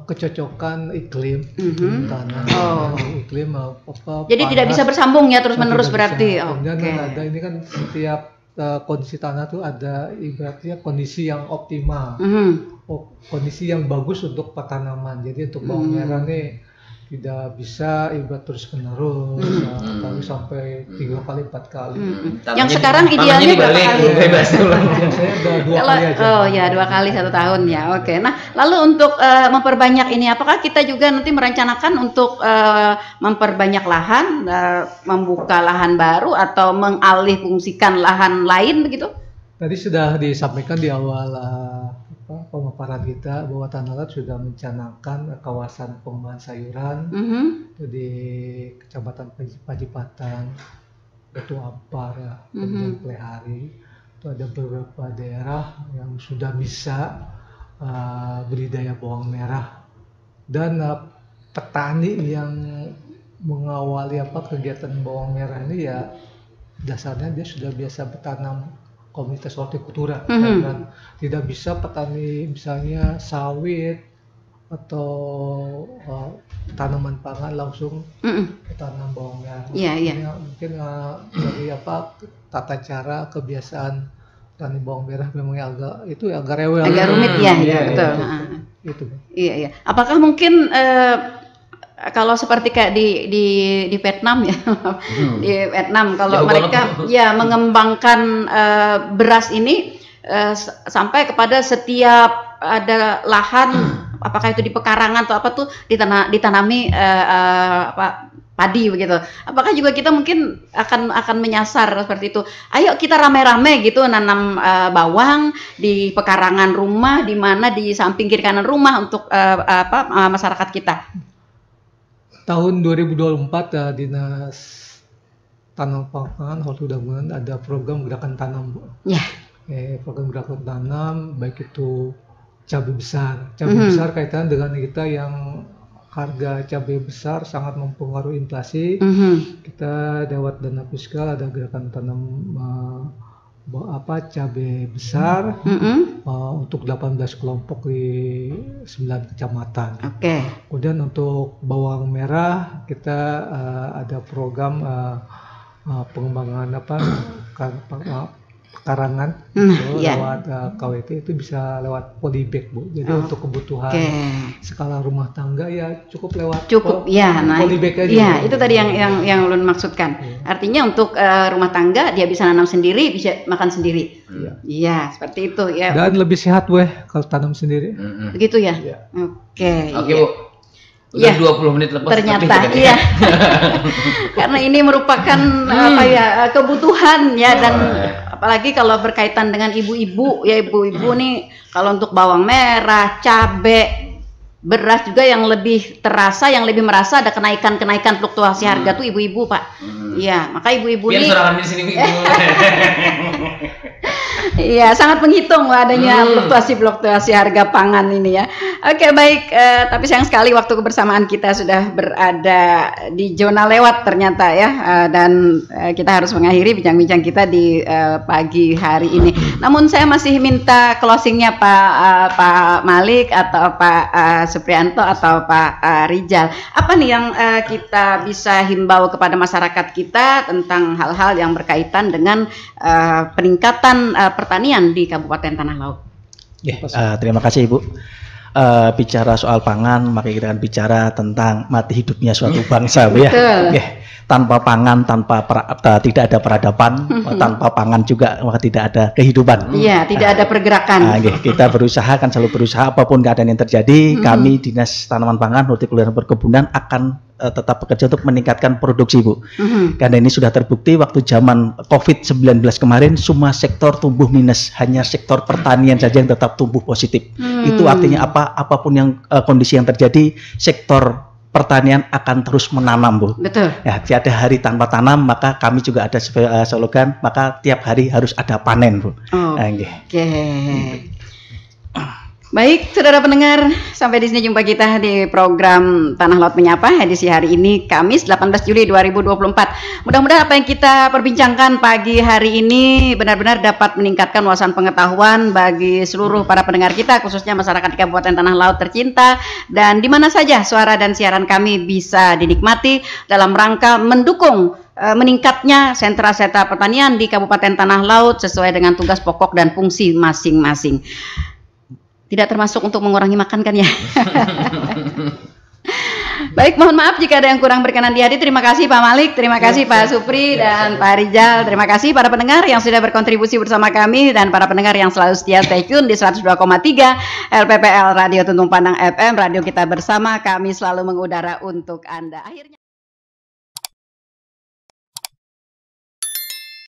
kecocokan iklim tanah, iklim Jadi panas, tidak bisa bersambung ya terus-menerus berarti. Kemudian ada ini kan setiap kondisi tanah tuh ada ibaratnya kondisi yang optimal, kondisi yang bagus untuk petanaman. Jadi untuk bawang merah nih tidak bisa ibarat terus menerus kali sampai 3 kali 4 kali. Yang sekarang idealnya berapa kali? Saya ada 2 kali aja. Oh ya, 2 kali 1 tahun ya. Oke. Nah, lalu untuk memperbanyak ini, apakah kita juga nanti merencanakan untuk memperbanyak lahan, membuka lahan baru atau mengalih fungsikan lahan lain begitu? Tadi sudah disampaikan di awal pemaparan kita bahwa Tanah Laut sudah mencanangkan kawasan pengembangan sayuran di Kecamatan Pajipatan, Batu Ampar, kemudian Plehari. Itu ada beberapa daerah yang sudah bisa budidaya bawang merah, dan petani yang mengawali kegiatan bawang merah ini ya dasarnya dia sudah biasa bertanam komunitas hortikultura, dan tidak bisa petani misalnya sawit atau tanaman pangan langsung tanam bawang merah. Mungkin dari tata cara kebiasaan petani bawang merah memang agak rewel, agak rumit ya, betul. Itu. Iya. Apakah mungkin kalau seperti kayak di Vietnam ya, di Vietnam kalau mereka mengembangkan beras ini sampai kepada setiap ada lahan, apakah itu di pekarangan atau apa tuh ditanami padi begitu. Apakah juga kita mungkin akan menyasar seperti itu? Ayo kita rame-rame gitu nanam bawang di pekarangan rumah, di mana di samping kiri kanan rumah untuk masyarakat kita. Tahun 2024 Dinas Tanam Pangan Hortikultura ada program gerakan tanam, Bu. Program gerakan tanam baik itu cabai besar. Cabai besar kaitan dengan kita yang harga cabai besar sangat mempengaruhi inflasi. Kita lewat dana fiskal ada gerakan tanam cabai besar untuk 18 kelompok di 9 kecamatan. Kemudian untuk bawang merah kita ada program pengembangan pekarangan lewat KWT, itu bisa lewat polybag, Bu. Jadi untuk kebutuhan skala rumah tangga ya cukup lewat polybag aja. Iya, itu tadi yang ulun maksudkan. Artinya untuk rumah tangga dia bisa nanam sendiri, bisa makan sendiri. Iya, seperti itu ya. Dan lebih sehat kalau tanam sendiri. Begitu ya. Oke, Bu. Udah 20 menit lepas. Ternyata iya. Karena ini merupakan kebutuhan ya, dan apalagi kalau berkaitan dengan ibu-ibu nih, kalau untuk bawang merah, cabai, beras juga yang lebih terasa, yang lebih merasa ada kenaikan fluktuasi harga tuh ibu-ibu, Pak. Iya, maka ibu-ibu nih di sini, Ibu. Iya, sangat menghitung adanya fluktuasi harga pangan ini ya. Oke, baik, tapi sayang sekali waktu kebersamaan kita sudah berada di zona lewat ternyata ya, dan kita harus mengakhiri bincang-bincang kita di pagi hari ini. Namun saya masih minta closingnya Pak Malik atau Pak Suprianto atau Pak Rijal. Apa nih yang kita bisa himbau kepada masyarakat kita tentang hal-hal yang berkaitan dengan peningkatan pertanian di Kabupaten Tanah Laut? Terima kasih, Ibu. bicara soal pangan, maka kita akan bicara tentang mati hidupnya suatu bangsa, Bu ya. Tanpa pangan, tidak ada peradaban, tanpa pangan juga maka tidak ada kehidupan. Iya, tidak ada pergerakan. Kita akan selalu berusaha apapun keadaan yang terjadi. Kami Dinas Tanaman Pangan, Hortikultura dan Perkebunan akan tetap bekerja untuk meningkatkan produksi, Bu. Karena ini sudah terbukti waktu zaman COVID-19 kemarin semua sektor tumbuh minus, hanya sektor pertanian saja yang tetap tumbuh positif. Itu artinya apa? Apapun yang kondisi yang terjadi, sektor pertanian akan terus menanam, Bu. Betul. Ya, tiada hari tanpa tanam, maka kami juga ada slogan, maka tiap hari harus ada panen, Bu. Oke. Baik, saudara pendengar, sampai di sini jumpa kita di program Tanah Laut Menyapa edisi hari ini Kamis 18 Juli 2024. Mudah-mudahan apa yang kita perbincangkan pagi hari ini benar-benar dapat meningkatkan wawasan pengetahuan bagi seluruh para pendengar kita, khususnya masyarakat di Kabupaten Tanah Laut tercinta, dan di mana saja suara dan siaran kami bisa dinikmati dalam rangka mendukung meningkatnya sentra-sentra pertanian di Kabupaten Tanah Laut sesuai dengan tugas pokok dan fungsi masing-masing. Tidak termasuk untuk mengurangi makan kan ya. Baik, mohon maaf jika ada yang kurang berkenan di hati. Terima kasih Pak Malik, terima kasih Pak Supri dan Pak Rijal. Terima kasih para pendengar yang sudah berkontribusi bersama kami dan para pendengar yang selalu setia stay tune di 102,3 LPPL Radio Tuntung Pandang FM, radio kita bersama. Kami selalu mengudara untuk Anda. Akhirnya